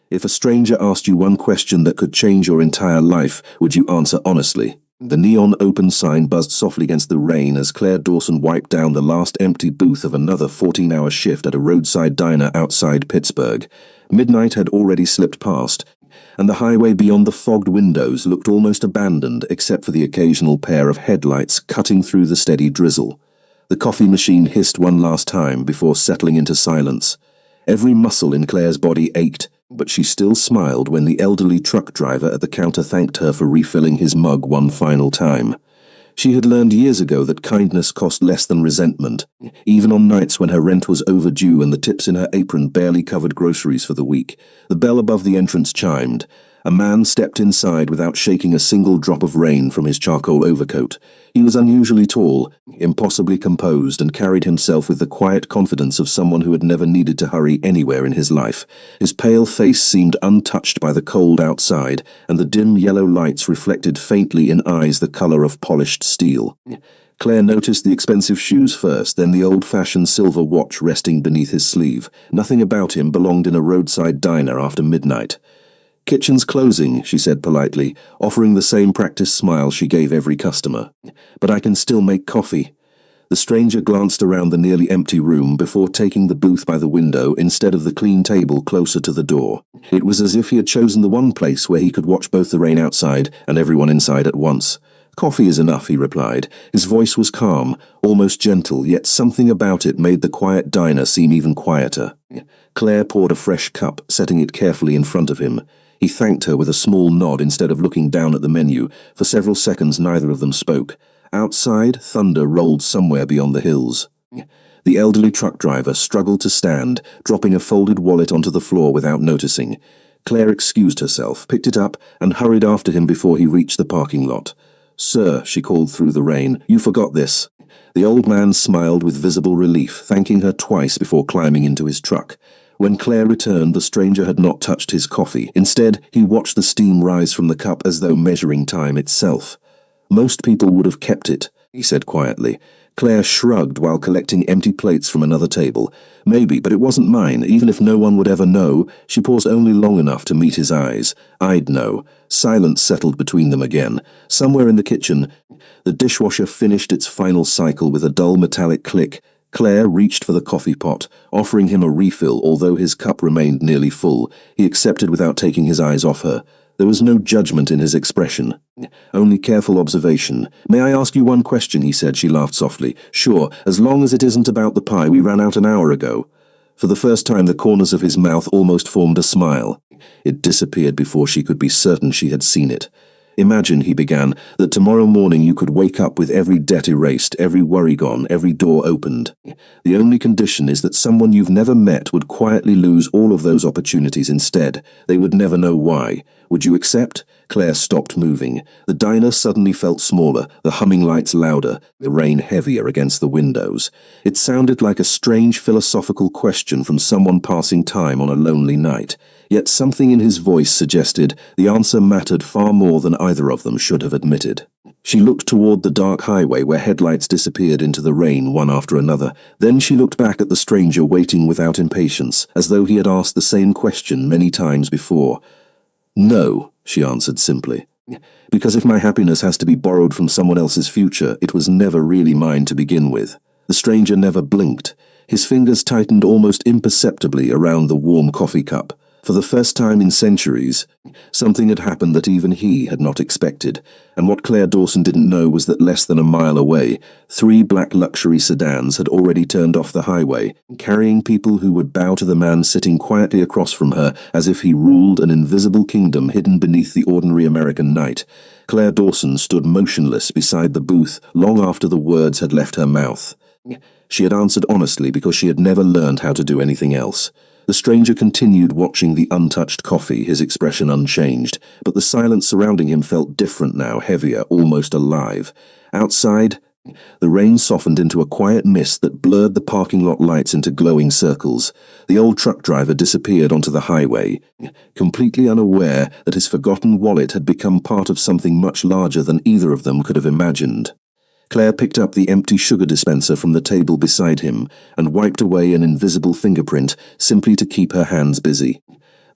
If a stranger asked you one question that could change your entire life, would you answer honestly? The neon open sign buzzed softly against the rain as Claire Dawson wiped down the last empty booth of another 14-hour shift at a roadside diner outside Pittsburgh. Midnight had already slipped past, and the highway beyond the fogged windows looked almost abandoned except for the occasional pair of headlights cutting through the steady drizzle. The coffee machine hissed one last time before settling into silence. Every muscle in Claire's body ached, but she still smiled when the elderly truck driver at the counter thanked her for refilling his mug one final time. She had learned years ago that kindness cost less than resentment, even on nights when her rent was overdue and the tips in her apron barely covered groceries for the week. The bell above the entrance chimed. A man stepped inside without shaking a single drop of rain from his charcoal overcoat. He was unusually tall, impossibly composed, and carried himself with the quiet confidence of someone who had never needed to hurry anywhere in his life. His pale face seemed untouched by the cold outside, and the dim yellow lights reflected faintly in eyes the color of polished steel. Claire noticed the expensive shoes first, then the old-fashioned silver watch resting beneath his sleeve. Nothing about him belonged in a roadside diner after midnight. "Kitchen's closing," she said politely, offering the same practiced smile she gave every customer. "But I can still make coffee." The stranger glanced around the nearly empty room before taking the booth by the window instead of the clean table closer to the door. It was as if he had chosen the one place where he could watch both the rain outside and everyone inside at once. "Coffee is enough," he replied. His voice was calm, almost gentle, yet something about it made the quiet diner seem even quieter. Claire poured a fresh cup, setting it carefully in front of him. He thanked her with a small nod instead of looking down at the menu. For several seconds neither of them spoke. Outside, thunder rolled somewhere beyond the hills. The elderly truck driver struggled to stand, dropping a folded wallet onto the floor without noticing. Claire excused herself, picked it up, and hurried after him before he reached the parking lot. "Sir," she called through the rain, "you forgot this." The old man smiled with visible relief, thanking her twice before climbing into his truck. When Claire returned, the stranger had not touched his coffee. Instead, he watched the steam rise from the cup as though measuring time itself. "Most people would have kept it," he said quietly. Claire shrugged while collecting empty plates from another table. "Maybe, but it wasn't mine, even if no one would ever know." She paused only long enough to meet his eyes. "I'd know." Silence settled between them again. Somewhere in the kitchen, the dishwasher finished its final cycle with a dull metallic click. Claire reached for the coffee pot, offering him a refill. Although his cup remained nearly full, he accepted without taking his eyes off her. There was no judgment in his expression, only careful observation. "May I ask you one question?" he said. She laughed softly. "Sure, as long as it isn't about the pie we ran out an hour ago." For the first time, the corners of his mouth almost formed a smile. It disappeared before she could be certain she had seen it. "Imagine," he began, "that tomorrow morning you could wake up with every debt erased, every worry gone, every door opened. The only condition is that someone you've never met would quietly lose all of those opportunities instead. They would never know why. Would you accept?" Claire stopped moving. The diner suddenly felt smaller, the humming lights louder, the rain heavier against the windows. It sounded like a strange philosophical question from someone passing time on a lonely night. Yet something in his voice suggested the answer mattered far more than either of them should have admitted. She looked toward the dark highway where headlights disappeared into the rain one after another. Then she looked back at the stranger waiting without impatience, as though he had asked the same question many times before. "No," she answered simply. "Because if my happiness has to be borrowed from someone else's future, it was never really mine to begin with." The stranger never blinked. His fingers tightened almost imperceptibly around the warm coffee cup. For the first time in centuries, something had happened that even he had not expected, and what Claire Dawson didn't know was that less than a mile away, 3 black luxury sedans had already turned off the highway, carrying people who would bow to the man sitting quietly across from her as if he ruled an invisible kingdom hidden beneath the ordinary American night. Claire Dawson stood motionless beside the booth long after the words had left her mouth. She had answered honestly because she had never learned how to do anything else. The stranger continued watching the untouched coffee, his expression unchanged, but the silence surrounding him felt different now, heavier, almost alive. Outside, the rain softened into a quiet mist that blurred the parking lot lights into glowing circles. The old truck driver disappeared onto the highway, completely unaware that his forgotten wallet had become part of something much larger than either of them could have imagined. Claire picked up the empty sugar dispenser from the table beside him and wiped away an invisible fingerprint simply to keep her hands busy.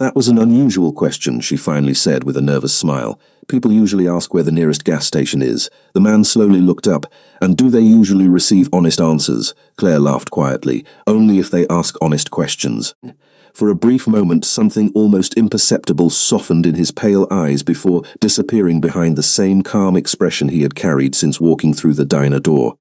That was an unusual question, she finally said with a nervous smile. People usually ask where the nearest gas station is. The man slowly looked up. And do they usually receive honest answers? Claire laughed quietly. Only if they ask honest questions. For a brief moment, something almost imperceptible softened in his pale eyes before disappearing behind the same calm expression he had carried since walking through the diner door.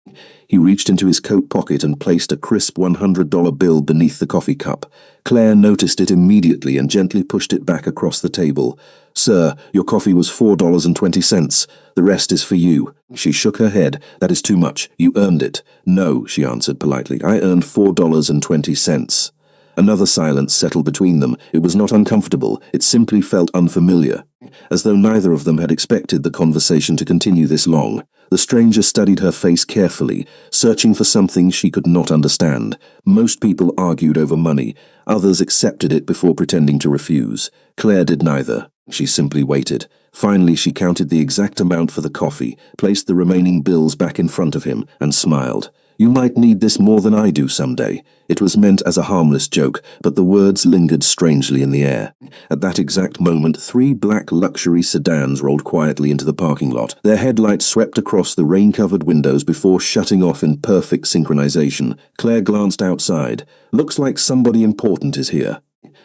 He reached into his coat pocket and placed a crisp $100 bill beneath the coffee cup. Claire noticed it immediately and gently pushed it back across the table. "Sir, your coffee was $4.20. The rest is for you." She shook her head. "That is too much. You earned it." "No," she answered politely. "I earned $4.20. Another silence settled between them. It was not uncomfortable, it simply felt unfamiliar, as though neither of them had expected the conversation to continue this long. The stranger studied her face carefully, searching for something she could not understand. Most people argued over money, others accepted it before pretending to refuse. Claire did neither. She simply waited. Finally, she counted the exact amount for the coffee, placed the remaining bills back in front of him, and smiled. "You might need this more than I do someday." It was meant as a harmless joke, but the words lingered strangely in the air. At that exact moment, 3 black luxury sedans rolled quietly into the parking lot. Their headlights swept across the rain-covered windows before shutting off in perfect synchronization. Claire glanced outside. "Looks like somebody important is here."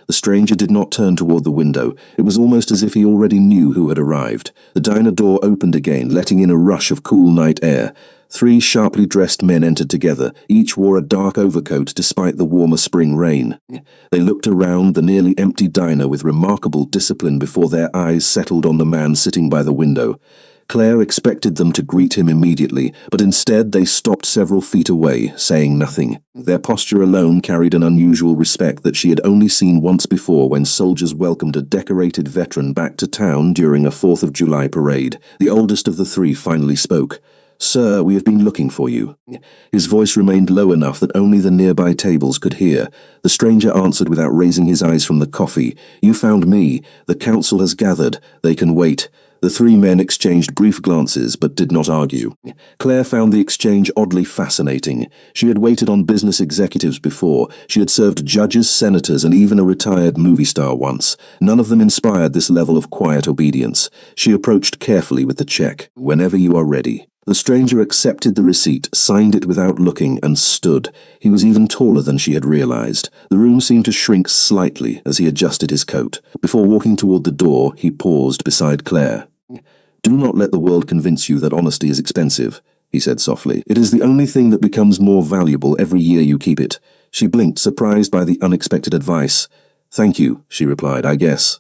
The stranger did not turn toward the window. It was almost as if he already knew who had arrived. The diner door opened again, letting in a rush of cool night air. 3 sharply dressed men entered together. Each wore a dark overcoat despite the warmer spring rain. They looked around the nearly empty diner with remarkable discipline before their eyes settled on the man sitting by the window. Claire expected them to greet him immediately, but instead they stopped several feet away, saying nothing. Their posture alone carried an unusual respect that she had only seen once before when soldiers welcomed a decorated veteran back to town during a 4th of July parade. The oldest of the 3 finally spoke. "Sir, we have been looking for you." His voice remained low enough that only the nearby tables could hear. The stranger answered without raising his eyes from the coffee. "You found me. The council has gathered. They can wait." The 3 men exchanged brief glances, but did not argue. Claire found the exchange oddly fascinating. She had waited on business executives before. She had served judges, senators, and even a retired movie star once. None of them inspired this level of quiet obedience. She approached carefully with the check. "Whenever you are ready." The stranger accepted the receipt, signed it without looking, and stood. He was even taller than she had realized. The room seemed to shrink slightly as he adjusted his coat. Before walking toward the door, he paused beside Claire. "Do not let the world convince you that honesty is expensive," he said softly. "It is the only thing that becomes more valuable every year you keep it." She blinked, surprised by the unexpected advice. "Thank you," she replied, "I guess."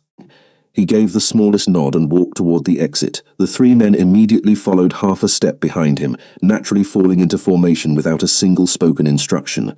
He gave the smallest nod and walked toward the exit. The 3 men immediately followed half a step behind him, naturally falling into formation without a single spoken instruction.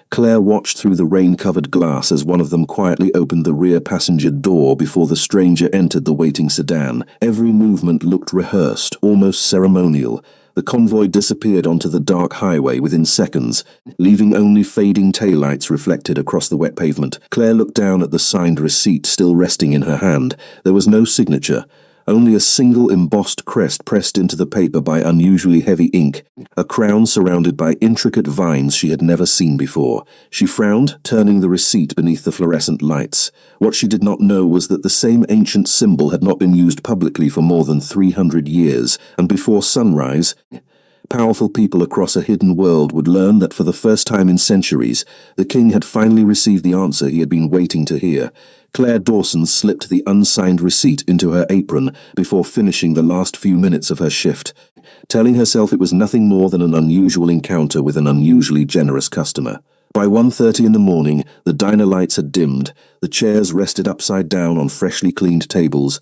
Claire watched through the rain-covered glass as one of them quietly opened the rear passenger door before the stranger entered the waiting sedan. Every movement looked rehearsed, almost ceremonial. The convoy disappeared onto the dark highway within seconds, leaving only fading taillights reflected across the wet pavement. Claire looked down at the signed receipt still resting in her hand. There was no signature, only a single embossed crest pressed into the paper by unusually heavy ink, a crown surrounded by intricate vines she had never seen before. She frowned, turning the receipt beneath the fluorescent lights. What she did not know was that the same ancient symbol had not been used publicly for more than 300 years, and before sunrise, powerful people across a hidden world would learn that for the first time in centuries, the king had finally received the answer he had been waiting to hear. Claire Dawson slipped the unsigned receipt into her apron before finishing the last few minutes of her shift, telling herself it was nothing more than an unusual encounter with an unusually generous customer. By 1:30 in the morning, the diner lights had dimmed, the chairs rested upside down on freshly cleaned tables,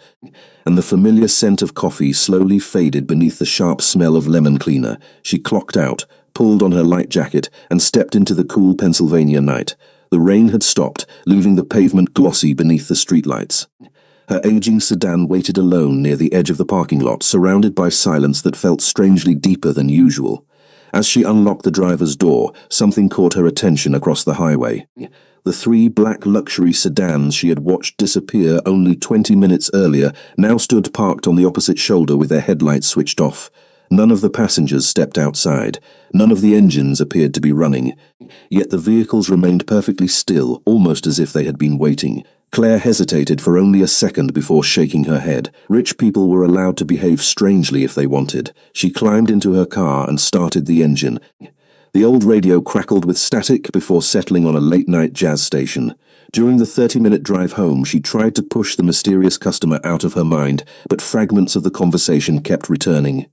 and the familiar scent of coffee slowly faded beneath the sharp smell of lemon cleaner. She clocked out, pulled on her light jacket, and stepped into the cool Pennsylvania night. The rain had stopped, leaving the pavement glossy beneath the streetlights. Her aging sedan waited alone near the edge of the parking lot, surrounded by silence that felt strangely deeper than usual. As she unlocked the driver's door, something caught her attention across the highway. The 3 black luxury sedans she had watched disappear only 20 minutes earlier now stood parked on the opposite shoulder with their headlights switched off. None of the passengers stepped outside. None of the engines appeared to be running. Yet the vehicles remained perfectly still, almost as if they had been waiting. Claire hesitated for only a second before shaking her head. Rich people were allowed to behave strangely if they wanted. She climbed into her car and started the engine. The old radio crackled with static before settling on a late-night jazz station. During the 30-minute drive home, she tried to push the mysterious customer out of her mind, but fragments of the conversation kept returning.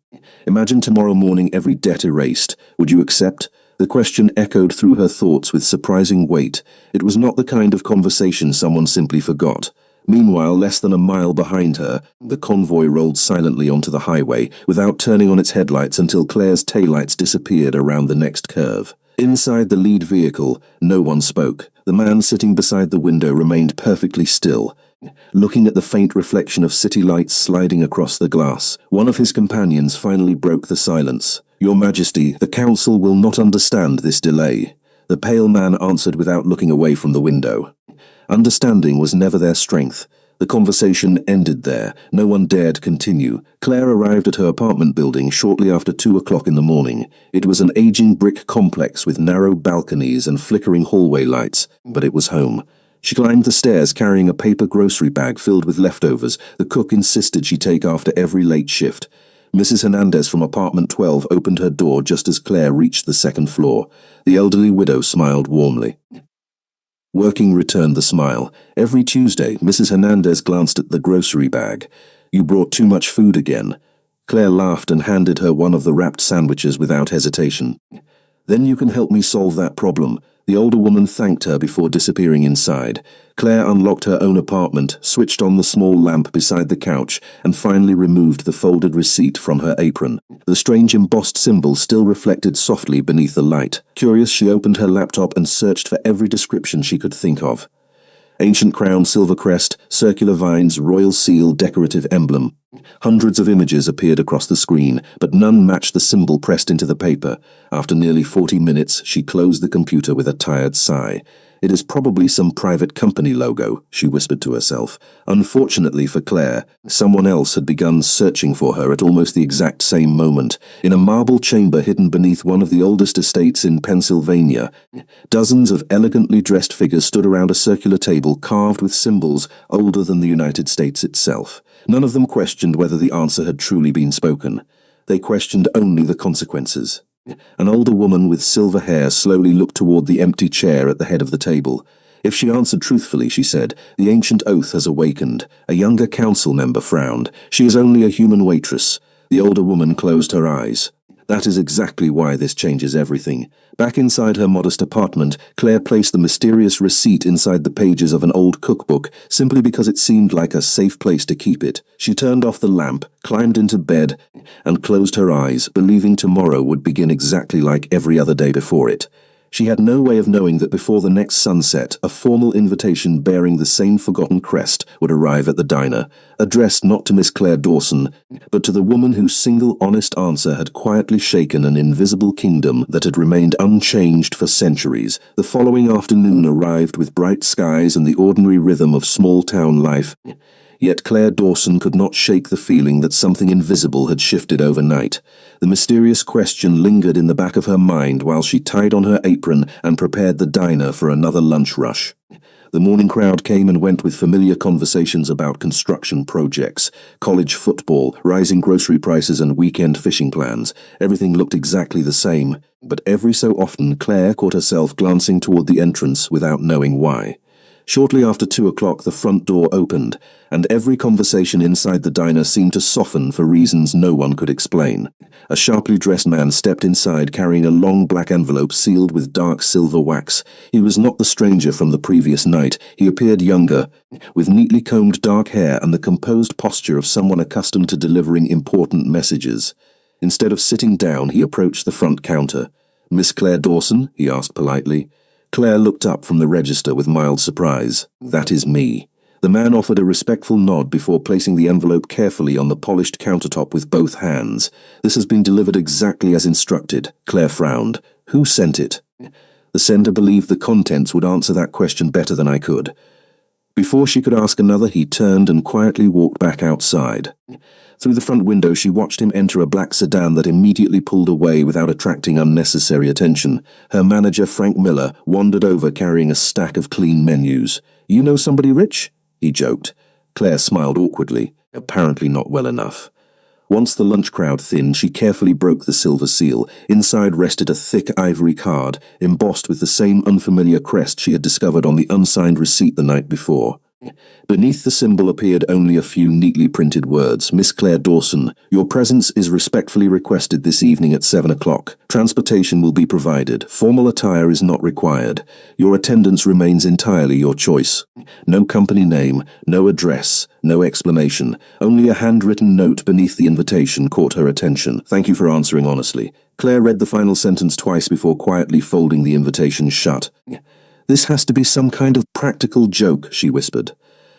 Imagine tomorrow morning every debt erased. Would you accept? The question echoed through her thoughts with surprising weight. It was not the kind of conversation someone simply forgot. Meanwhile, less than a mile behind her, the convoy rolled silently onto the highway, without turning on its headlights until Claire's taillights disappeared around the next curve. Inside the lead vehicle, no one spoke. The man sitting beside the window remained perfectly still, looking at the faint reflection of city lights sliding across the glass. One of his companions finally broke the silence. "Your Majesty, the Council will not understand this delay." The pale man answered without looking away from the window. Understanding was never their strength. The conversation ended there. No one dared continue. Claire arrived at her apartment building shortly after 2 o'clock in the morning. It was an aging brick complex with narrow balconies and flickering hallway lights, but it was home. She climbed the stairs carrying a paper grocery bag filled with leftovers the cook insisted she take after every late shift. Mrs. Hernandez from apartment 12 opened her door just as Claire reached the second floor. The elderly widow smiled warmly. Working returned the smile. Every Tuesday, Mrs. Hernandez glanced at the grocery bag. "You brought too much food again." Claire laughed and handed her one of the wrapped sandwiches without hesitation. "Then you can help me solve that problem." The older woman thanked her before disappearing inside. Claire unlocked her own apartment, switched on the small lamp beside the couch, and finally removed the folded receipt from her apron. The strange embossed symbol still reflected softly beneath the light. Curious, she opened her laptop and searched for every description she could think of. Ancient crown, silver crest, circular vines, royal seal, decorative emblem. Hundreds of images appeared across the screen, but none matched the symbol pressed into the paper. After nearly 40 minutes, she closed the computer with a tired sigh. "It is probably some private company logo," she whispered to herself. Unfortunately for Claire, someone else had begun searching for her at almost the exact same moment. In a marble chamber hidden beneath one of the oldest estates in Pennsylvania, dozens of elegantly dressed figures stood around a circular table carved with symbols older than the United States itself. None of them questioned whether the answer had truly been spoken. They questioned only the consequences. An older woman with silver hair slowly looked toward the empty chair at the head of the table. If she answered truthfully, she said, the ancient oath has awakened. A younger council member frowned. She is only a human waitress. The older woman closed her eyes. That is exactly why this changes everything. Back inside her modest apartment, Claire placed the mysterious receipt inside the pages of an old cookbook, simply because it seemed like a safe place to keep it. She turned off the lamp, climbed into bed, and closed her eyes, believing tomorrow would begin exactly like every other day before it. She had no way of knowing that before the next sunset, a formal invitation bearing the same forgotten crest would arrive at the diner, addressed not to Miss Claire Dawson, but to the woman whose single honest answer had quietly shaken an invisible kingdom that had remained unchanged for centuries. The following afternoon arrived with bright skies and the ordinary rhythm of small-town life. Yet Claire Dawson could not shake the feeling that something invisible had shifted overnight. The mysterious question lingered in the back of her mind while she tied on her apron and prepared the diner for another lunch rush. The morning crowd came and went with familiar conversations about construction projects, college football, rising grocery prices and weekend fishing plans. Everything looked exactly the same, but every so often Claire caught herself glancing toward the entrance without knowing why. Shortly after 2 o'clock, the front door opened, and every conversation inside the diner seemed to soften for reasons no one could explain. A sharply dressed man stepped inside carrying a long black envelope sealed with dark silver wax. He was not the stranger from the previous night. He appeared younger, with neatly combed dark hair and the composed posture of someone accustomed to delivering important messages. Instead of sitting down, he approached the front counter. "Miss Claire Dawson?" he asked politely. Claire looked up from the register with mild surprise. "That is me." The man offered a respectful nod before placing the envelope carefully on the polished countertop with both hands. "This has been delivered exactly as instructed." Claire frowned. "Who sent it?" The sender believed the contents would answer that question better than I could. Before she could ask another, he turned and quietly walked back outside. Through the front window, she watched him enter a black sedan that immediately pulled away without attracting unnecessary attention. Her manager, Frank Miller, wandered over carrying a stack of clean menus. You know somebody rich? He joked. Claire smiled awkwardly, apparently not well enough. Once the lunch crowd thinned, she carefully broke the silver seal. Inside rested a thick ivory card, embossed with the same unfamiliar crest she had discovered on the unsigned receipt the night before. Beneath the symbol appeared only a few neatly printed words. Miss Claire Dawson, your presence is respectfully requested this evening at 7 o'clock. Transportation will be provided. Formal attire is not required. Your attendance remains entirely your choice. No company name, no address, no explanation. Only a handwritten note beneath the invitation caught her attention. Thank you for answering honestly. Claire read the final sentence twice before quietly folding the invitation shut. This has to be some kind of practical joke, she whispered.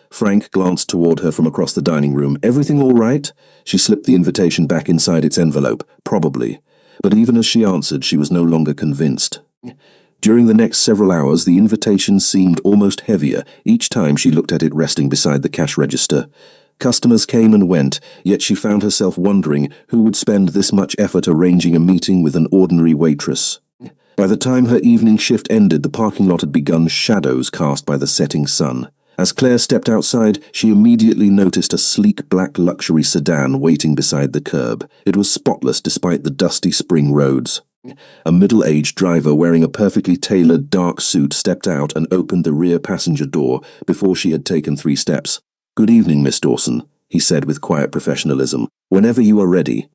Frank glanced toward her from across the dining room. Everything all right? She slipped the invitation back inside its envelope. Probably. But even as she answered, she was no longer convinced. During the next several hours, the invitation seemed almost heavier, each time she looked at it resting beside the cash register. Customers came and went, yet she found herself wondering who would spend this much effort arranging a meeting with an ordinary waitress. By the time her evening shift ended, the parking lot had begun shadows cast by the setting sun. As Claire stepped outside, she immediately noticed a sleek black luxury sedan waiting beside the curb. It was spotless despite the dusty spring roads. A middle-aged driver wearing a perfectly tailored dark suit stepped out and opened the rear passenger door before she had taken 3 steps. "Good evening, Miss Dawson," he said with quiet professionalism. "Whenever you are ready."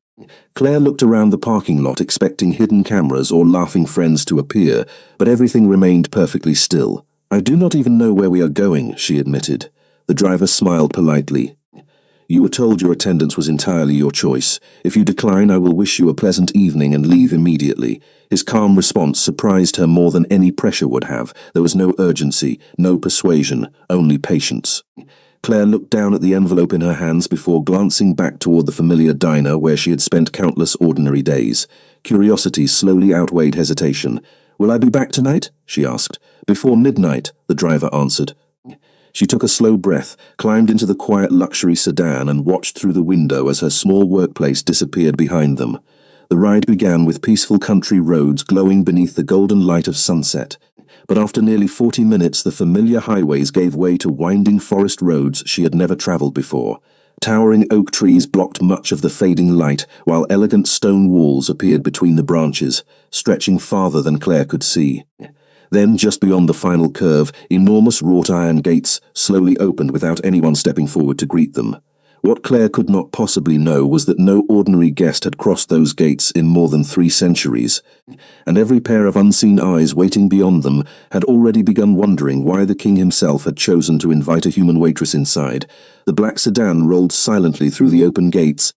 Claire looked around the parking lot expecting hidden cameras or laughing friends to appear, but everything remained perfectly still. "I do not even know where we are going," she admitted. The driver smiled politely. "You were told your attendance was entirely your choice. If you decline, I will wish you a pleasant evening and leave immediately." His calm response surprised her more than any pressure would have. There was no urgency, no persuasion, only patience. Claire looked down at the envelope in her hands before glancing back toward the familiar diner where she had spent countless ordinary days. Curiosity slowly outweighed hesitation. "Will I be back tonight?" she asked. "Before midnight," the driver answered. She took a slow breath, climbed into the quiet luxury sedan and watched through the window as her small workplace disappeared behind them. The ride began with peaceful country roads glowing beneath the golden light of sunset. But after nearly 40 minutes, the familiar highways gave way to winding forest roads she had never traveled before. Towering oak trees blocked much of the fading light, while elegant stone walls appeared between the branches, stretching farther than Claire could see. Then, just beyond the final curve, enormous wrought iron gates slowly opened without anyone stepping forward to greet them. What Claire could not possibly know was that no ordinary guest had crossed those gates in more than 3 centuries, and every pair of unseen eyes waiting beyond them had already begun wondering why the king himself had chosen to invite a human waitress inside. The black sedan rolled silently through the open gates,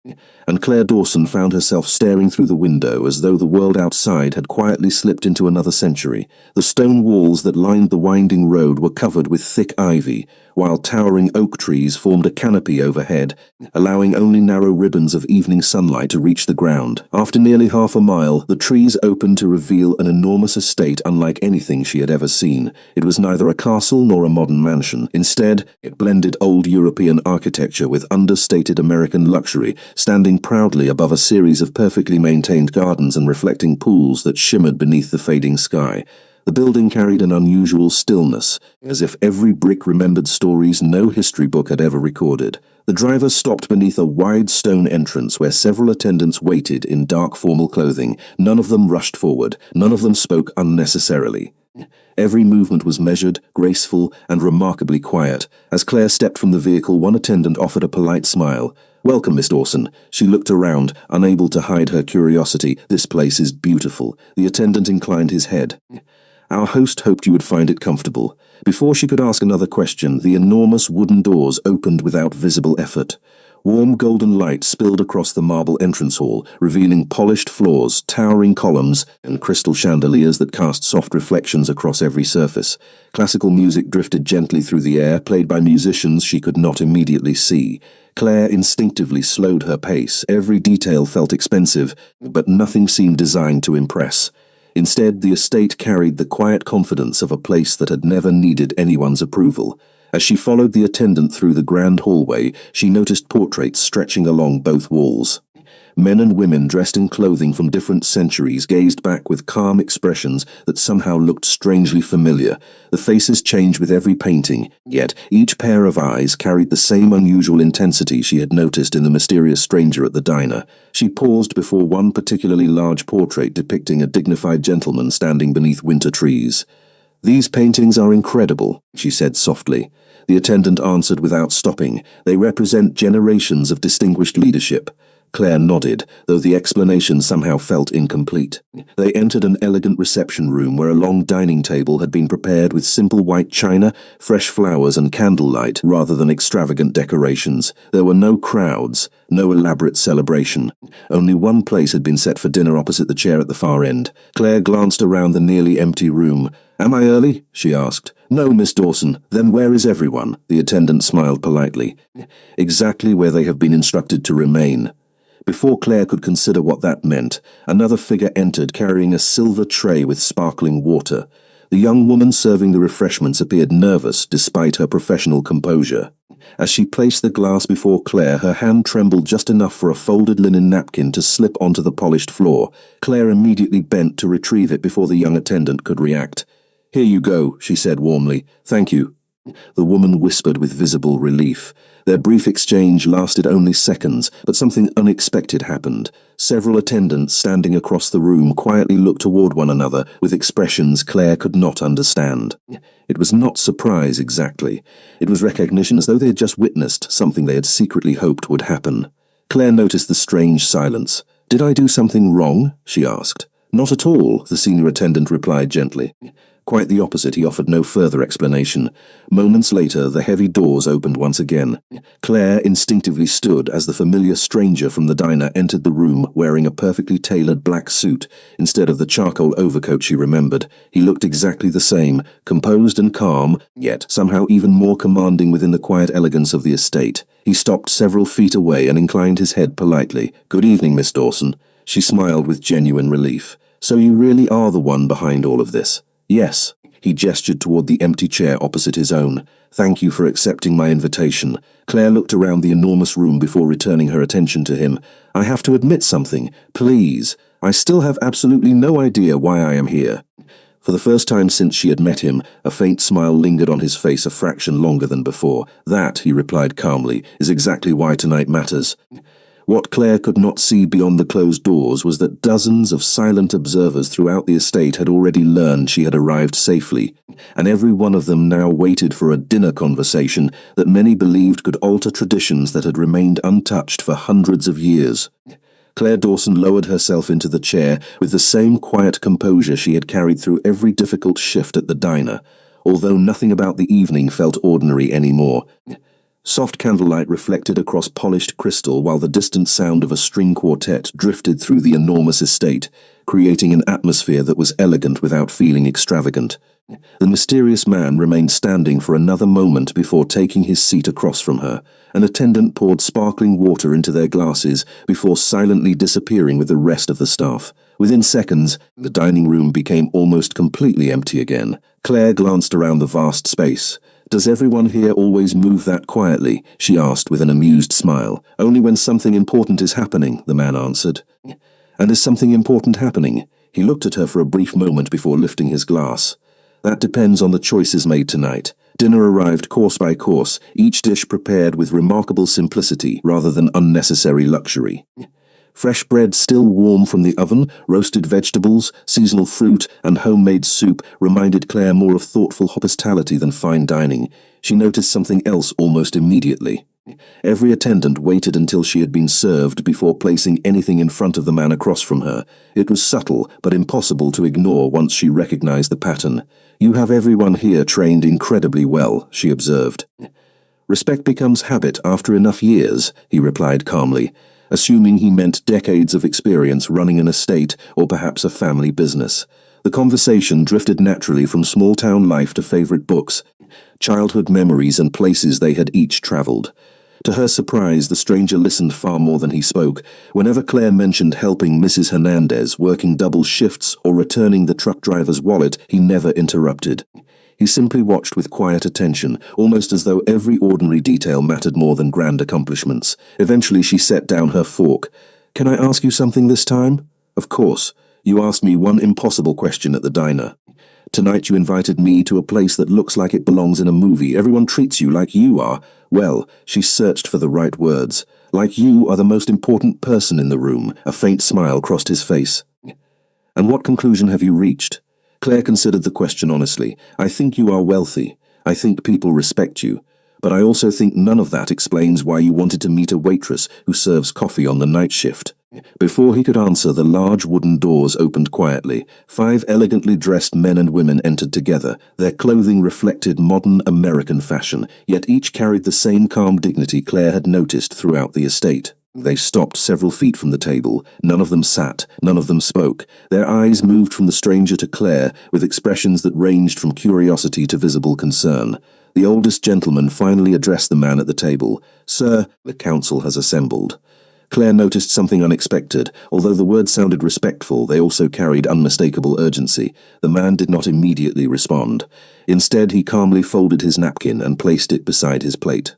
and Claire Dawson found herself staring through the window as though the world outside had quietly slipped into another century. The stone walls that lined the winding road were covered with thick ivy, while towering oak trees formed a canopy overhead, allowing only narrow ribbons of evening sunlight to reach the ground. After nearly half a mile, the trees opened to reveal an enormous estate unlike anything she had ever seen. It was neither a castle nor a modern mansion. Instead, it blended old European architecture with understated American luxury, standing proudly above a series of perfectly maintained gardens and reflecting pools that shimmered beneath the fading sky. The building carried an unusual stillness, as if every brick remembered stories no history book had ever recorded. The driver stopped beneath a wide stone entrance where several attendants waited in dark formal clothing. None of them rushed forward. None of them spoke unnecessarily. Every movement was measured, graceful, and remarkably quiet. As Claire stepped from the vehicle, one attendant offered a polite smile. "Welcome, Miss Dawson." She looked around, unable to hide her curiosity. "This place is beautiful." The attendant inclined his head. "Our host hoped you would find it comfortable." Before she could ask another question, the enormous wooden doors opened without visible effort. Warm golden light spilled across the marble entrance hall, revealing polished floors, towering columns, and crystal chandeliers that cast soft reflections across every surface. Classical music drifted gently through the air, played by musicians she could not immediately see. Claire instinctively slowed her pace. Every detail felt expensive, but nothing seemed designed to impress. Instead, the estate carried the quiet confidence of a place that had never needed anyone's approval. As she followed the attendant through the grand hallway, she noticed portraits stretching along both walls. Men and women dressed in clothing from different centuries gazed back with calm expressions that somehow looked strangely familiar. The faces changed with every painting, yet each pair of eyes carried the same unusual intensity she had noticed in the mysterious stranger at the diner. She paused before one particularly large portrait depicting a dignified gentleman standing beneath winter trees. "These paintings are incredible," she said softly. The attendant answered without stopping. "They represent generations of distinguished leadership." Claire nodded, though the explanation somehow felt incomplete. They entered an elegant reception room where a long dining table had been prepared with simple white china, fresh flowers and candlelight rather than extravagant decorations. There were no crowds, no elaborate celebration. Only one place had been set for dinner opposite the chair at the far end. Claire glanced around the nearly empty room. "Am I early?" she asked. "No, Miss Dawson." "Then where is everyone?" The attendant smiled politely. "Exactly where they have been instructed to remain." Before Claire could consider what that meant, another figure entered carrying a silver tray with sparkling water. The young woman serving the refreshments appeared nervous despite her professional composure. As she placed the glass before Claire, her hand trembled just enough for a folded linen napkin to slip onto the polished floor. Claire immediately bent to retrieve it before the young attendant could react. "Here you go," she said warmly. "Thank you." The woman whispered with visible relief. Their brief exchange lasted only seconds, but something unexpected happened. Several attendants standing across the room quietly looked toward one another with expressions Claire could not understand. It was not surprise exactly. It was recognition, as though they had just witnessed something they had secretly hoped would happen. Claire noticed the strange silence. "Did I do something wrong?" she asked. "Not at all," the senior attendant replied gently. Quite the opposite, he offered no further explanation. Moments later, the heavy doors opened once again. Claire instinctively stood as the familiar stranger from the diner entered the room wearing a perfectly tailored black suit. Instead of the charcoal overcoat she remembered, he looked exactly the same, composed and calm, yet somehow even more commanding within the quiet elegance of the estate. He stopped several feet away and inclined his head politely. "Good evening, Miss Dawson." She smiled with genuine relief. "So you really are the one behind all of this?" "Yes." He gestured toward the empty chair opposite his own. "Thank you for accepting my invitation." Claire looked around the enormous room before returning her attention to him. "I have to admit something. Please. I still have absolutely no idea why I am here." For the first time since she had met him, a faint smile lingered on his face a fraction longer than before. "That," he replied calmly, "is exactly why tonight matters." What Claire could not see beyond the closed doors was that dozens of silent observers throughout the estate had already learned she had arrived safely, and every one of them now waited for a dinner conversation that many believed could alter traditions that had remained untouched for hundreds of years. Claire Dawson lowered herself into the chair with the same quiet composure she had carried through every difficult shift at the diner, although nothing about the evening felt ordinary anymore. Soft candlelight reflected across polished crystal while the distant sound of a string quartet drifted through the enormous estate, creating an atmosphere that was elegant without feeling extravagant. The mysterious man remained standing for another moment before taking his seat across from her. An attendant poured sparkling water into their glasses before silently disappearing with the rest of the staff. Within seconds, the dining room became almost completely empty again. Claire glanced around the vast space. "Does everyone here always move that quietly?" she asked with an amused smile. "Only when something important is happening," the man answered. "And is something important happening?" He looked at her for a brief moment before lifting his glass. "That depends on the choices made tonight. Dinner arrived course by course, each dish prepared with remarkable simplicity rather than unnecessary luxury. Fresh bread still warm from the oven, roasted vegetables, seasonal fruit, and homemade soup reminded Claire more of thoughtful hospitality than fine dining. She noticed something else almost immediately. Every attendant waited until she had been served before placing anything in front of the man across from her. It was subtle, but impossible to ignore once she recognized the pattern. "You have everyone here trained incredibly well," she observed. "Respect becomes habit after enough years," he replied calmly, assuming he meant decades of experience running an estate or perhaps a family business. The conversation drifted naturally from small-town life to favorite books, childhood memories and places they had each traveled. To her surprise, the stranger listened far more than he spoke. Whenever Claire mentioned helping Mrs. Hernandez, working double shifts, or returning the truck driver's wallet, he never interrupted. He simply watched with quiet attention, almost as though every ordinary detail mattered more than grand accomplishments. Eventually she set down her fork. Can I ask you something this time? Of course. You asked me one impossible question at the diner. Tonight you invited me to a place that looks like it belongs in a movie. Everyone treats you like you are. Well, she searched for the right words. Like you are the most important person in the room. A faint smile crossed his face. And what conclusion have you reached? Claire considered the question honestly. I think you are wealthy. I think people respect you. But I also think none of that explains why you wanted to meet a waitress who serves coffee on the night shift. Before he could answer, the large wooden doors opened quietly. 5 elegantly dressed men and women entered together. Their clothing reflected modern American fashion, yet each carried the same calm dignity Claire had noticed throughout the estate. They stopped several feet from the table. None of them sat, none of them spoke. Their eyes moved from the stranger to Claire, with expressions that ranged from curiosity to visible concern. The oldest gentleman finally addressed the man at the table. Sir, the council has assembled. Claire noticed something unexpected. Although the words sounded respectful, they also carried unmistakable urgency. The man did not immediately respond. Instead, he calmly folded his napkin and placed it beside his plate.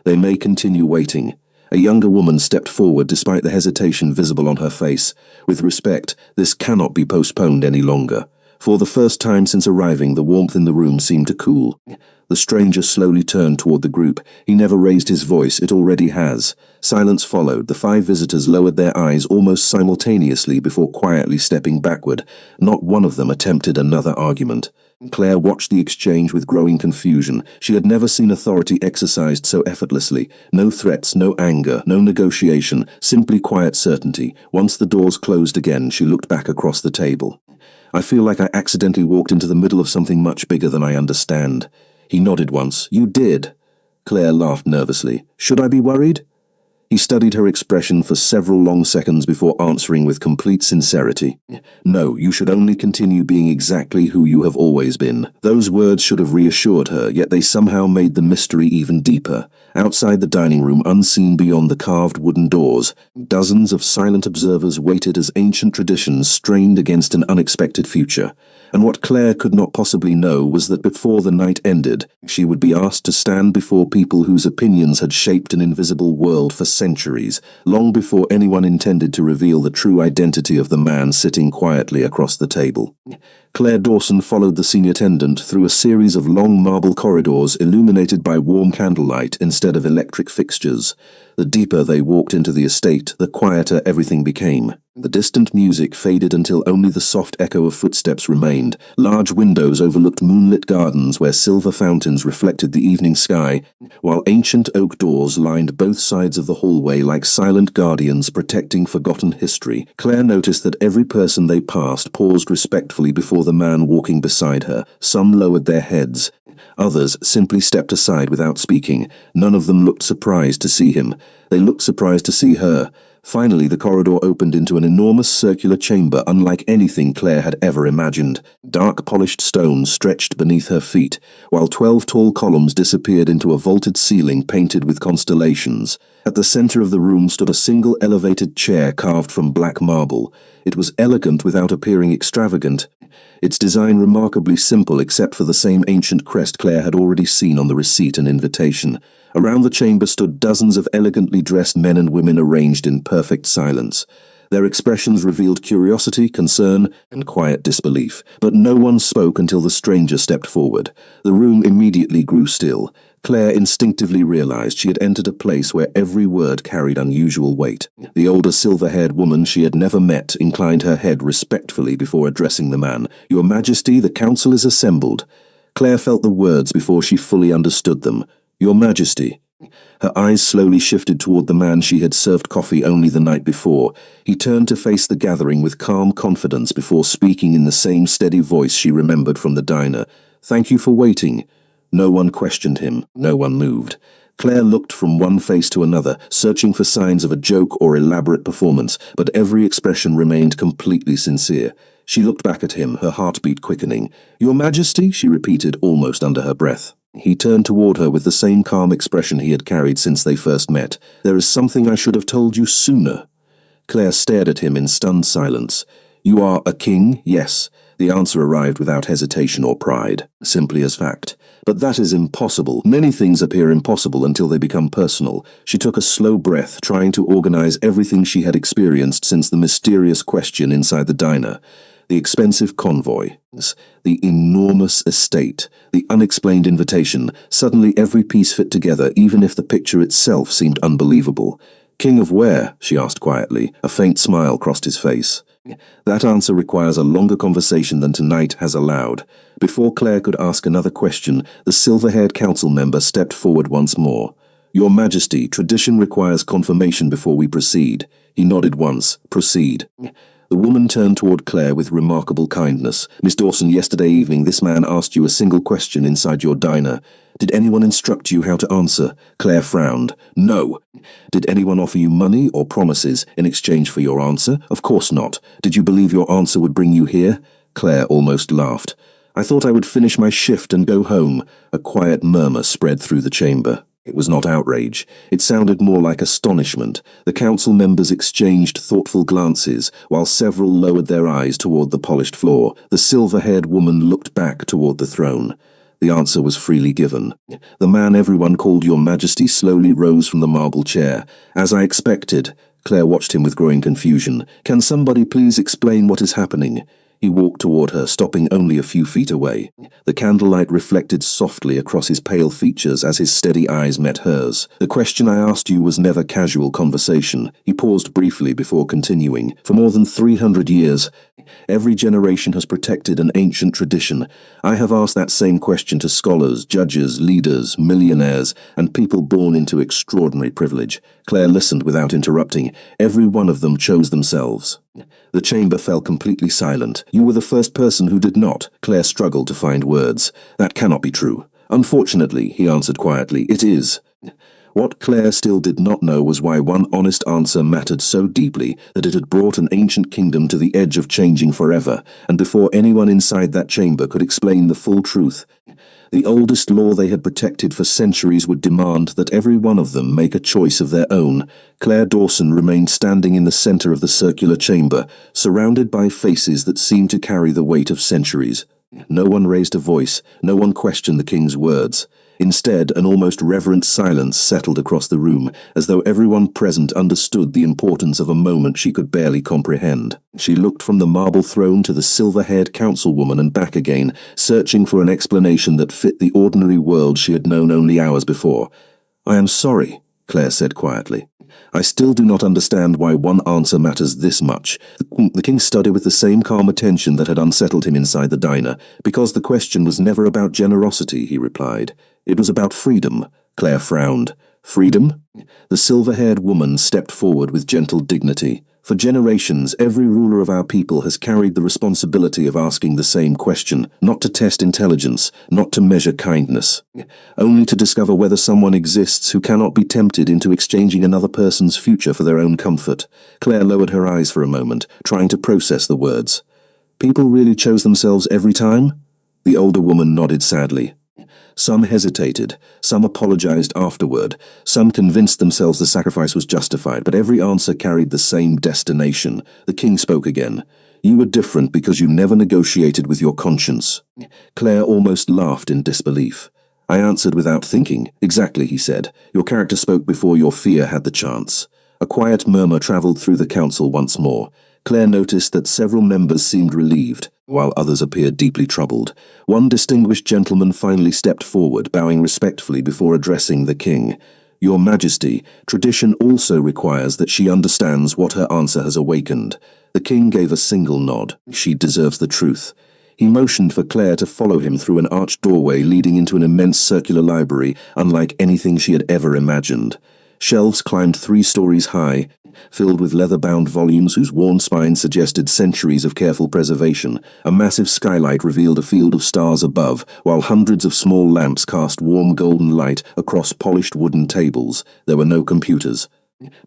They may continue waiting. A younger woman stepped forward despite the hesitation visible on her face. With respect, this cannot be postponed any longer. For the first time since arriving, the warmth in the room seemed to cool. The stranger slowly turned toward the group. He never raised his voice, it already has. Silence followed. The 5 visitors lowered their eyes almost simultaneously before quietly stepping backward. Not one of them attempted another argument. Claire watched the exchange with growing confusion. She had never seen authority exercised so effortlessly. No threats, no anger, no negotiation, simply quiet certainty. Once the doors closed again, she looked back across the table. I feel like I accidentally walked into the middle of something much bigger than I understand. He nodded once. You did. Claire laughed nervously. Should I be worried? He studied her expression for several long seconds before answering with complete sincerity. No, you should only continue being exactly who you have always been. Those words should have reassured her, yet they somehow made the mystery even deeper. Outside the dining room, unseen beyond the carved wooden doors, dozens of silent observers waited as ancient traditions strained against an unexpected future. And what Claire could not possibly know was that before the night ended, she would be asked to stand before people whose opinions had shaped an invisible world for centuries, long before anyone intended to reveal the true identity of the man sitting quietly across the table. Claire Dawson followed the senior attendant through a series of long marble corridors illuminated by warm candlelight instead of electric fixtures. The deeper they walked into the estate, the quieter everything became. The distant music faded until only the soft echo of footsteps remained. Large windows overlooked moonlit gardens where silver fountains reflected the evening sky, while ancient oak doors lined both sides of the hallway like silent guardians protecting forgotten history. Claire noticed that every person they passed paused respectfully before the man walking beside her. Some lowered their heads. Others simply stepped aside without speaking. None of them looked surprised to see him. They looked surprised to see her. Finally, the corridor opened into an enormous circular chamber unlike anything Claire had ever imagined. Dark polished stone stretched beneath her feet, while 12 tall columns disappeared into a vaulted ceiling painted with constellations. At the center of the room stood a single elevated chair carved from black marble. It was elegant without appearing extravagant, its design remarkably simple except for the same ancient crest Claire had already seen on the receipt and invitation. Around the chamber stood dozens of elegantly dressed men and women arranged in perfect silence. Their expressions revealed curiosity, concern, and quiet disbelief, but no one spoke until the stranger stepped forward. The room immediately grew still. Claire instinctively realized she had entered a place where every word carried unusual weight. The older silver-haired woman she had never met inclined her head respectfully before addressing the man. "Your Majesty, the council is assembled." Claire felt the words before she fully understood them. "Your Majesty." Her eyes slowly shifted toward the man she had served coffee only the night before. He turned to face the gathering with calm confidence before speaking in the same steady voice she remembered from the diner. "Thank you for waiting." No one questioned him. No one moved. Claire looked from one face to another, searching for signs of a joke or elaborate performance, but every expression remained completely sincere. She looked back at him, her heartbeat quickening. "Your Majesty?" she repeated almost under her breath. He turned toward her with the same calm expression he had carried since they first met. "There is something I should have told you sooner." Claire stared at him in stunned silence. "You are a king, yes, The answer arrived without hesitation or pride, simply as fact. But that is impossible. Many things appear impossible until they become personal. She took a slow breath, trying to organize everything she had experienced since the mysterious question inside the diner. The expensive convoy, the enormous estate, the unexplained invitation. Suddenly every piece fit together, even if the picture itself seemed unbelievable. "King of where?" she asked quietly. A faint smile crossed his face. "That answer requires a longer conversation than tonight has allowed." Before Claire could ask another question, the silver-haired council member stepped forward once more. "Your Majesty, tradition requires confirmation before we proceed." He nodded once. "Proceed." The woman turned toward Claire with remarkable kindness. "Miss Dawson, yesterday evening this man asked you a single question inside your diner. Did anyone instruct you how to answer?" Claire frowned. "No." "Did anyone offer you money or promises in exchange for your answer?" "Of course not." "Did you believe your answer would bring you here?" Claire almost laughed. "I thought I would finish my shift and go home." A quiet murmur spread through the chamber. It was not outrage. It sounded more like astonishment. The council members exchanged thoughtful glances, while several lowered their eyes toward the polished floor. The silver-haired woman looked back toward the throne. The answer was freely given. The man everyone called Your Majesty slowly rose from the marble chair. "As I expected." Claire watched him with growing confusion. "Can somebody please explain what is happening?" He walked toward her, stopping only a few feet away. The candlelight reflected softly across his pale features as his steady eyes met hers. "The question I asked you was never casual conversation." He paused briefly before continuing. "For more than 300 years, every generation has protected an ancient tradition. I have asked that same question to scholars, judges, leaders, millionaires, and people born into extraordinary privilege." Claire listened without interrupting. "Every one of them chose themselves." The chamber fell completely silent. "You were the first person who did not." Claire struggled to find words. "That cannot be true." "Unfortunately," he answered quietly, "it is." What Claire still did not know was why one honest answer mattered so deeply that it had brought an ancient kingdom to the edge of changing forever, and before anyone inside that chamber could explain the full truth, the oldest law they had protected for centuries would demand that every one of them make a choice of their own. Claire Dawson remained standing in the center of the circular chamber, surrounded by faces that seemed to carry the weight of centuries. No one raised a voice, no one questioned the king's words. Instead, an almost reverent silence settled across the room, as though everyone present understood the importance of a moment she could barely comprehend. She looked from the marble throne to the silver-haired councilwoman and back again, searching for an explanation that fit the ordinary world she had known only hours before. "I am sorry," Claire said quietly. "I still do not understand why one answer matters this much." The king studied with the same calm attention that had unsettled him inside the diner. "Because the question was never about generosity," he replied. "It was about freedom." Claire frowned. "Freedom?" The silver-haired woman stepped forward with gentle dignity. "For generations, every ruler of our people has carried the responsibility of asking the same question, not to test intelligence, not to measure kindness, only to discover whether someone exists who cannot be tempted into exchanging another person's future for their own comfort." Claire lowered her eyes for a moment, trying to process the words. "People really chose themselves every time?" The older woman nodded sadly. Some hesitated, some apologized afterward, some convinced themselves the sacrifice was justified, but every answer carried the same destination. The king spoke again. "You were different because you never negotiated with your conscience." Claire almost laughed in disbelief. "I answered without thinking." "Exactly," he said. "Your character spoke before your fear had the chance." A quiet murmur traveled through the council once more. Claire noticed that several members seemed relieved, while others appeared deeply troubled. One distinguished gentleman finally stepped forward, bowing respectfully before addressing the king. "Your Majesty, tradition also requires that she understands what her answer has awakened." The king gave a single nod. "She deserves the truth." He motioned for Claire to follow him through an arched doorway leading into an immense circular library, unlike anything she had ever imagined. Shelves climbed 3 stories high, filled with leather-bound volumes whose worn spines suggested centuries of careful preservation. A massive skylight revealed a field of stars above, while hundreds of small lamps cast warm golden light across polished wooden tables. There were no computers,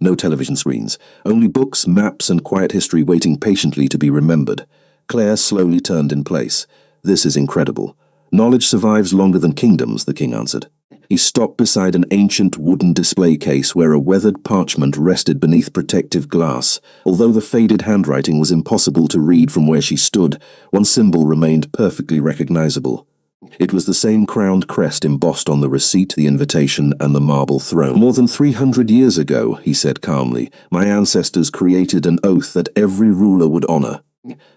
no television screens, only books, maps, and quiet history waiting patiently to be remembered. Claire slowly turned in place. "This is incredible." "Knowledge survives longer than kingdoms," the king answered. He stopped beside an ancient wooden display case where a weathered parchment rested beneath protective glass. Although the faded handwriting was impossible to read from where she stood, one symbol remained perfectly recognizable. It was the same crowned crest embossed on the receipt, the invitation, and the marble throne. More than 300 years ago, he said calmly, my ancestors created an oath that every ruler would honor.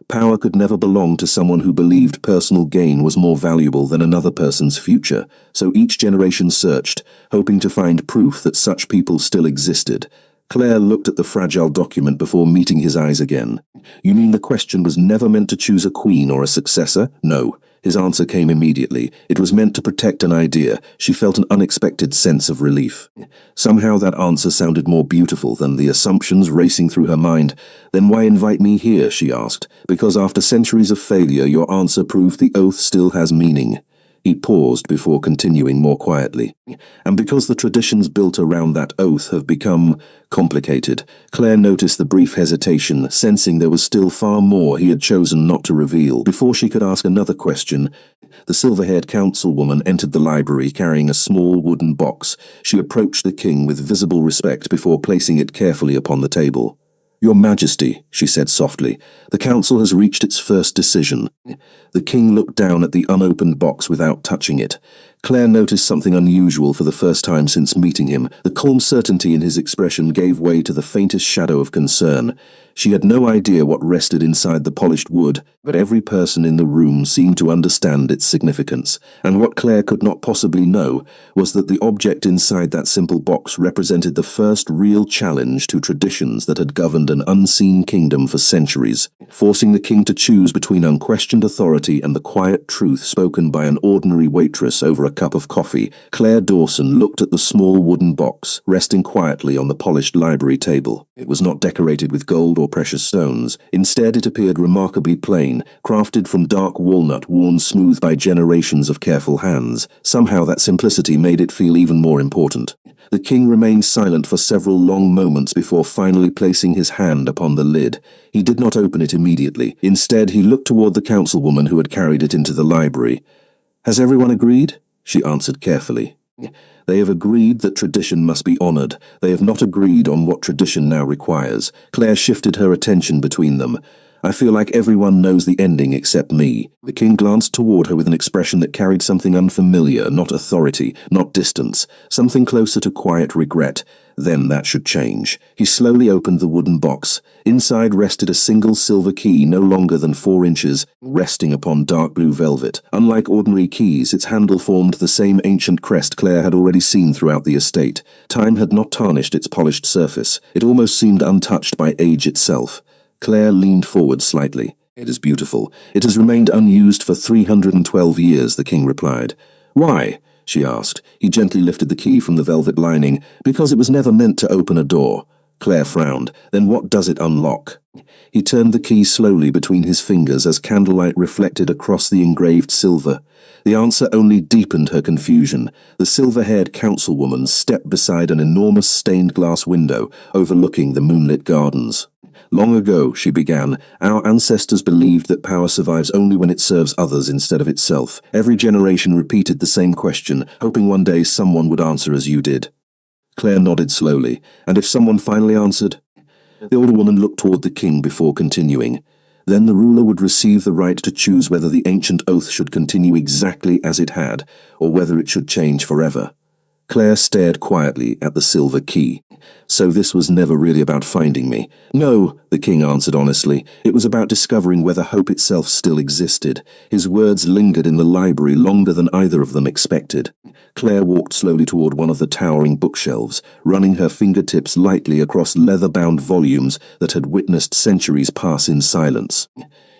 Power could never belong to someone who believed personal gain was more valuable than another person's future, so each generation searched, hoping to find proof that such people still existed. Claire looked at the fragile document before meeting his eyes again. You mean the question was never meant to choose a queen or a successor? No. His answer came immediately. It was meant to protect an idea. She felt an unexpected sense of relief. Somehow that answer sounded more beautiful than the assumptions racing through her mind. Then why invite me here, she asked. Because after centuries of failure, your answer proved the oath still has meaning. He paused before continuing more quietly. And because the traditions built around that oath have become complicated, Claire noticed the brief hesitation, sensing there was still far more he had chosen not to reveal. Before she could ask another question, the silver-haired councilwoman entered the library carrying a small wooden box. She approached the king with visible respect before placing it carefully upon the table. Your Majesty, she said softly, the council has reached its first decision. The king looked down at the unopened box without touching it. Claire noticed something unusual for the first time since meeting him. The calm certainty in his expression gave way to the faintest shadow of concern. She had no idea what rested inside the polished wood, but every person in the room seemed to understand its significance. And what Claire could not possibly know was that the object inside that simple box represented the first real challenge to traditions that had governed an unseen kingdom for centuries, forcing the king to choose between unquestioned authority and the quiet truth spoken by an ordinary waitress over a cup of coffee. Claire Dawson looked at the small wooden box, resting quietly on the polished library table. It was not decorated with gold or precious stones. Instead, it appeared remarkably plain, crafted from dark walnut worn smooth by generations of careful hands. Somehow that simplicity made it feel even more important. The king remained silent for several long moments before finally placing his hand upon the lid. He did not open it immediately. Instead, he looked toward the councilwoman who had carried it into the library. Has everyone agreed? She answered carefully. They have agreed that tradition must be honored. They have not agreed on what tradition now requires. Claire shifted her attention between them. I feel like everyone knows the ending except me. The king glanced toward her with an expression that carried something unfamiliar, not authority, not distance, something closer to quiet regret. Then that should change. He slowly opened the wooden box. Inside rested a single silver key no longer than 4 inches, resting upon dark blue velvet. Unlike ordinary keys, its handle formed the same ancient crest Claire had already seen throughout the estate. Time had not tarnished its polished surface. It almost seemed untouched by age itself. Claire leaned forward slightly. It is beautiful. It has remained unused for 312 years, the king replied. Why? She asked. He gently lifted the key from the velvet lining. Because it was never meant to open a door. Claire frowned. Then what does it unlock? He turned the key slowly between his fingers as candlelight reflected across the engraved silver. The answer only deepened her confusion. The silver-haired councilwoman stepped beside an enormous stained glass window overlooking the moonlit gardens. Long ago, she began, our ancestors believed that power survives only when it serves others instead of itself. Every generation repeated the same question, hoping one day someone would answer as you did. Claire nodded slowly, and if someone finally answered? The older woman looked toward the king before continuing. Then the ruler would receive the right to choose whether the ancient oath should continue exactly as it had, or whether it should change forever. Claire stared quietly at the silver key. So this was never really about finding me. No, the king answered honestly. It was about discovering whether hope itself still existed. His words lingered in the library longer than either of them expected. Claire walked slowly toward one of the towering bookshelves, running her fingertips lightly across leather-bound volumes that had witnessed centuries pass in silence.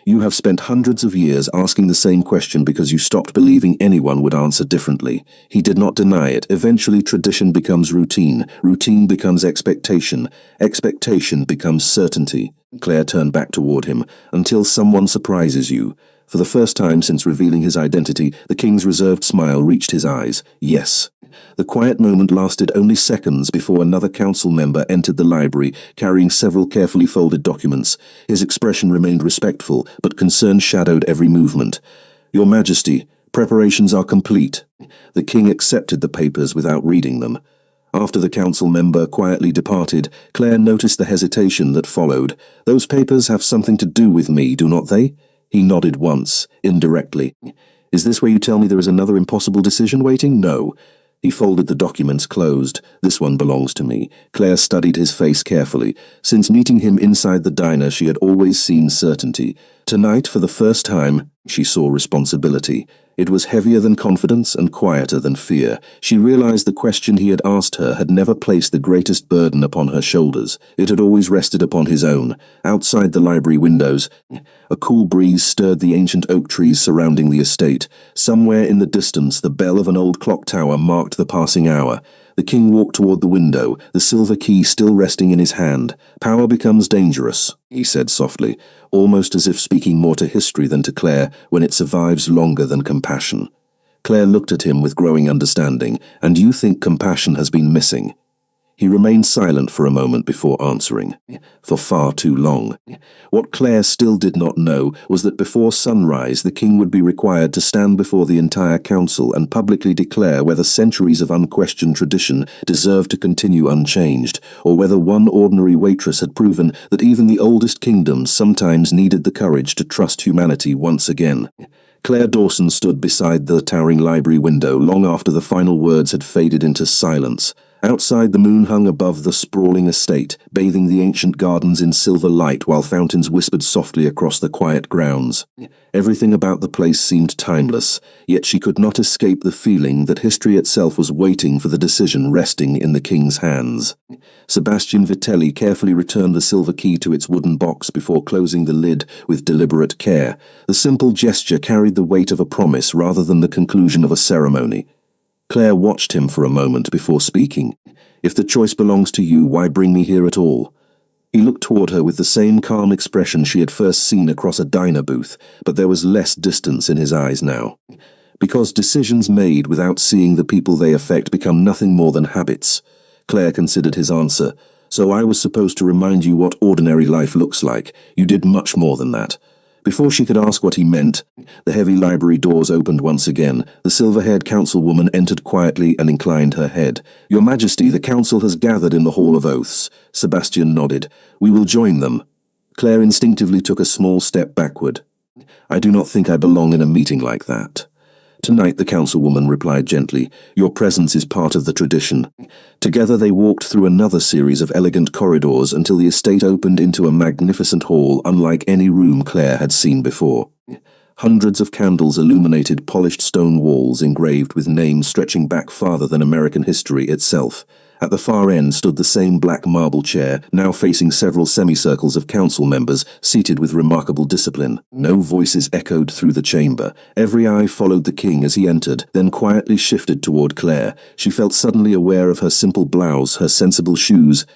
You have spent hundreds of years asking the same question because you stopped believing anyone would answer differently. He did not deny it. Eventually, tradition becomes routine. Routine becomes expectation. Expectation becomes certainty. Claire turned back toward him. Until someone surprises you. For the first time since revealing his identity, the king's reserved smile reached his eyes. Yes. The quiet moment lasted only seconds before another council member entered the library, carrying several carefully folded documents. His expression remained respectful, but concern shadowed every movement. Your Majesty, Preparations are complete. The king accepted the papers without reading them. After the council member quietly departed, Claire noticed the hesitation that followed. Those papers have something to do with me, do not they? He nodded once, indirectly. Is this where you tell me there is another impossible decision waiting? No. He folded the documents closed. This one belongs to me. Claire studied his face carefully. Since meeting him inside the diner, she had always seen certainty. Tonight, for the first time, she saw responsibility. It was heavier than confidence and quieter than fear. She realized the question he had asked her had never placed the greatest burden upon her shoulders. It had always rested upon his own. Outside the library windows, a cool breeze stirred the ancient oak trees surrounding the estate. Somewhere in the distance, the bell of an old clock tower marked the passing hour. The king walked toward the window, the silver key still resting in his hand. Power becomes dangerous, he said softly, almost as if speaking more to history than to Claire, when it survives longer than compassion. Claire looked at him with growing understanding. And you think compassion has been missing? He remained silent for a moment before answering. For far too long. What Claire still did not know was that before sunrise the king would be required to stand before the entire council and publicly declare whether centuries of unquestioned tradition deserved to continue unchanged, or whether one ordinary waitress had proven that even the oldest kingdoms sometimes needed the courage to trust humanity once again. Claire Dawson stood beside the towering library window long after the final words had faded into silence. Outside, the moon hung above the sprawling estate, bathing the ancient gardens in silver light while fountains whispered softly across the quiet grounds. Everything about the place seemed timeless, yet she could not escape the feeling that history itself was waiting for the decision resting in the king's hands. Sebastian Vitelli carefully returned the silver key to its wooden box before closing the lid with deliberate care. The simple gesture carried the weight of a promise rather than the conclusion of a ceremony. Claire watched him for a moment before speaking. If the choice belongs to you, why bring me here at all? He looked toward her with the same calm expression she had first seen across a diner booth, but there was less distance in his eyes now. Because decisions made without seeing the people they affect become nothing more than habits. Claire considered his answer. So I was supposed to remind you what ordinary life looks like. You did much more than that. Before she could ask what he meant, the heavy library doors opened once again. The silver-haired councilwoman entered quietly and inclined her head. Your Majesty, the council has gathered in the Hall of Oaths. Sebastian nodded. We will join them. Claire instinctively took a small step backward. I do not think I belong in a meeting like that. Tonight, the councilwoman replied gently. Your presence is part of the tradition. Together they walked through another series of elegant corridors until the estate opened into a magnificent hall unlike any room Claire had seen before. Hundreds of candles illuminated polished stone walls engraved with names stretching back farther than American history itself. At the far end stood the same black marble chair, now facing several semicircles of council members, seated with remarkable discipline. No voices echoed through the chamber. Every eye followed the king as he entered, then quietly shifted toward Claire. She felt suddenly aware of her simple blouse, her sensible shoes,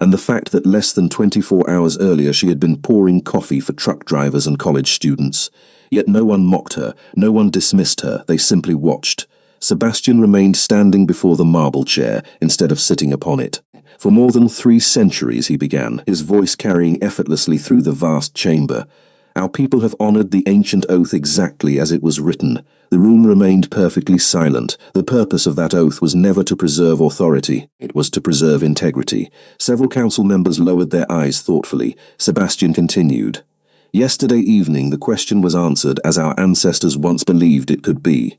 and the fact that less than 24 hours earlier she had been pouring coffee for truck drivers and college students. Yet no one mocked her, no one dismissed her, they simply watched. Sebastian remained standing before the marble chair instead of sitting upon it. For more than 3 centuries, he began, his voice carrying effortlessly through the vast chamber. Our people have honored the ancient oath exactly as it was written. The room remained perfectly silent. The purpose of that oath was never to preserve authority. It was to preserve integrity. Several council members lowered their eyes thoughtfully. Sebastian continued. Yesterday evening, the question was answered as our ancestors once believed it could be.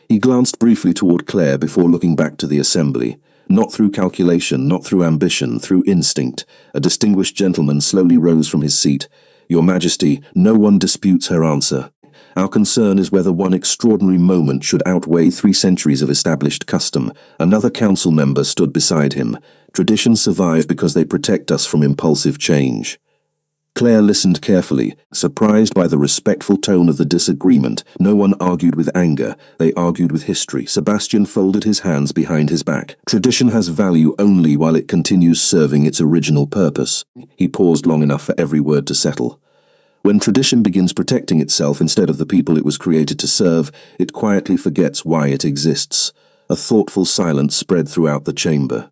He glanced briefly toward Claire before looking back to the assembly. Not through calculation, not through ambition, through instinct. A distinguished gentleman slowly rose from his seat. Your Majesty, no one disputes her answer. Our concern is whether one extraordinary moment should outweigh 3 centuries of established custom. Another council member stood beside him. Traditions survive because they protect us from impulsive change. Claire listened carefully, surprised by the respectful tone of the disagreement. No one argued with anger, they argued with history. Sebastian folded his hands behind his back. Tradition has value only while it continues serving its original purpose. He paused long enough for every word to settle. When tradition begins protecting itself instead of the people it was created to serve, it quietly forgets why it exists. A thoughtful silence spread throughout the chamber.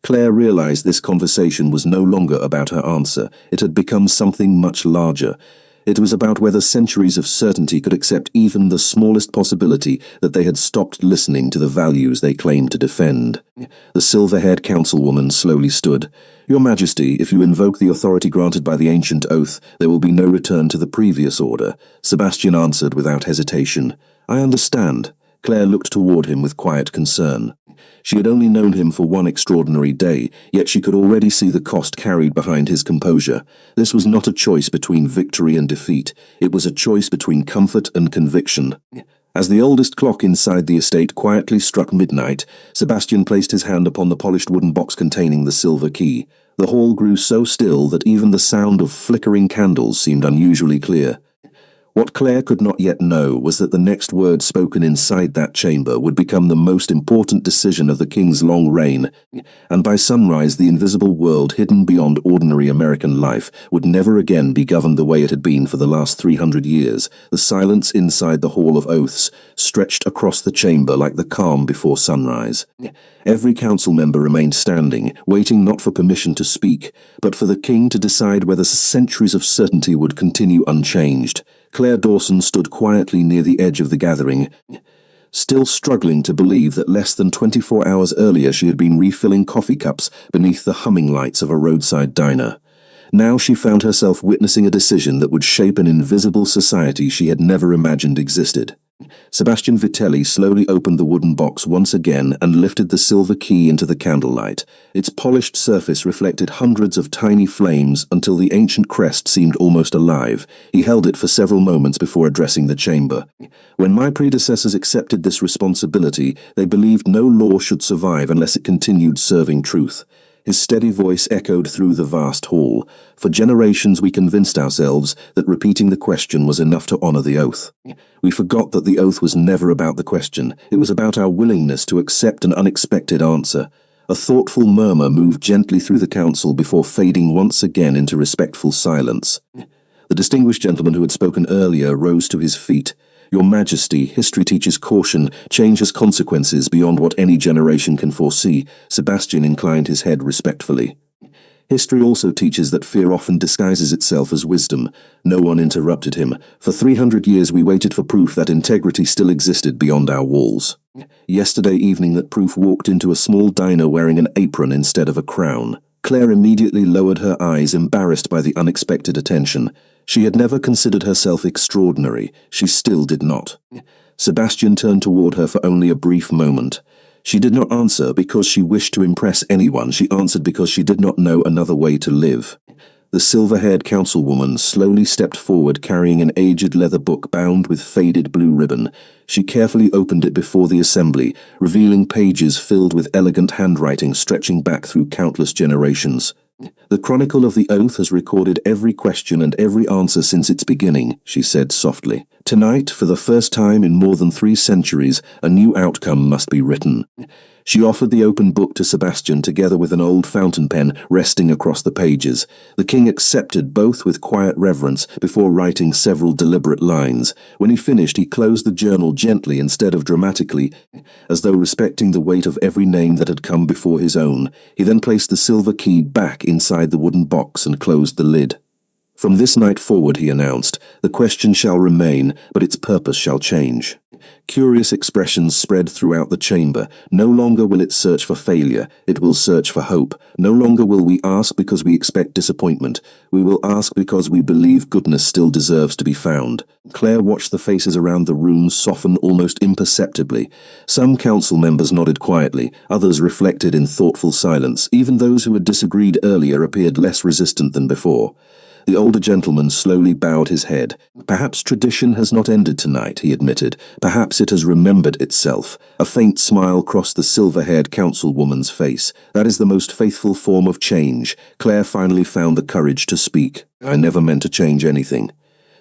Claire realized this conversation was no longer about her answer. It had become something much larger. It was about whether centuries of certainty could accept even the smallest possibility that they had stopped listening to the values they claimed to defend. The silver-haired councilwoman slowly stood. "Your Majesty, if you invoke the authority granted by the ancient oath, there will be no return to the previous order," Sebastian answered without hesitation. "I understand." Claire looked toward him with quiet concern. She had only known him for one extraordinary day, yet she could already see the cost carried behind his composure. This was not a choice between victory and defeat. It was a choice between comfort and conviction. As the oldest clock inside the estate quietly struck midnight, Sebastian placed his hand upon the polished wooden box containing the silver key. The hall grew so still that even the sound of flickering candles seemed unusually clear. What Claire could not yet know was that the next word spoken inside that chamber would become the most important decision of the king's long reign, and by sunrise the invisible world hidden beyond ordinary American life would never again be governed the way it had been for the last 300 years. The silence inside the Hall of Oaths stretched across the chamber like the calm before sunrise. Every council member remained standing, waiting not for permission to speak, but for the king to decide whether centuries of certainty would continue unchanged. Claire Dawson stood quietly near the edge of the gathering, still struggling to believe that less than 24 hours earlier she had been refilling coffee cups beneath the humming lights of a roadside diner. Now she found herself witnessing a decision that would shape an invisible society she had never imagined existed. Sebastian Vitelli slowly opened the wooden box once again and lifted the silver key into the candlelight. Its polished surface reflected hundreds of tiny flames until the ancient crest seemed almost alive. He held it for several moments before addressing the chamber. "When my predecessors accepted this responsibility, they believed no law should survive unless it continued serving truth." His steady voice echoed through the vast hall. "For generations we convinced ourselves that repeating the question was enough to honor the oath. We forgot that the oath was never about the question. It was about our willingness to accept an unexpected answer." A thoughtful murmur moved gently through the council before fading once again into respectful silence. The distinguished gentleman who had spoken earlier rose to his feet. "Your Majesty, history teaches caution. Change has consequences beyond what any generation can foresee." Sebastian inclined his head respectfully. "History also teaches that fear often disguises itself as wisdom." No one interrupted him. "For 300 years we waited for proof that integrity still existed beyond our walls. Yesterday evening that proof walked into a small diner wearing an apron instead of a crown." Claire immediately lowered her eyes, embarrassed by the unexpected attention. She had never considered herself extraordinary. She still did not. Sebastian turned toward her for only a brief moment. She did not answer because she wished to impress anyone. She answered because she did not know another way to live. The silver-haired councilwoman slowly stepped forward, carrying an aged leather book bound with faded blue ribbon. She carefully opened it before the assembly, revealing pages filled with elegant handwriting stretching back through countless generations. "The Chronicle of the Oath has recorded every question and every answer since its beginning," she said softly. "Tonight, for the first time in more than 3 centuries, a new outcome must be written." She offered the open book to Sebastian together with an old fountain pen resting across the pages. The king accepted both with quiet reverence before writing several deliberate lines. When he finished, he closed the journal gently instead of dramatically, as though respecting the weight of every name that had come before his own. He then placed the silver key back inside the wooden box and closed the lid. "From this night forward," he announced, "the question shall remain, but its purpose shall change." Curious expressions spread throughout the chamber. No longer will it search for failure, it will search for hope. No longer will we ask because we expect disappointment. We will ask because we believe goodness still deserves to be found. Claire watched the faces around the room soften almost imperceptibly. Some council members nodded quietly, others reflected in thoughtful silence. Even those who had disagreed earlier appeared less resistant than before. The older gentleman slowly bowed his head. "Perhaps tradition has not ended tonight," he admitted. "Perhaps it has remembered itself." A faint smile crossed the silver-haired councilwoman's face. "That is the most faithful form of change." Claire finally found the courage to speak. "I never meant to change anything."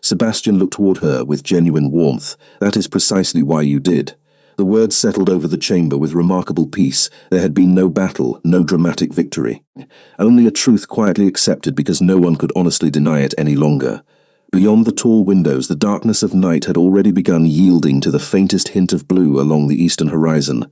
Sebastian looked toward her with genuine warmth. "That is precisely why you did." The words settled over the chamber with remarkable peace. There had been no battle, no dramatic victory. Only a truth quietly accepted because no one could honestly deny it any longer. Beyond the tall windows, the darkness of night had already begun yielding to the faintest hint of blue along the eastern horizon.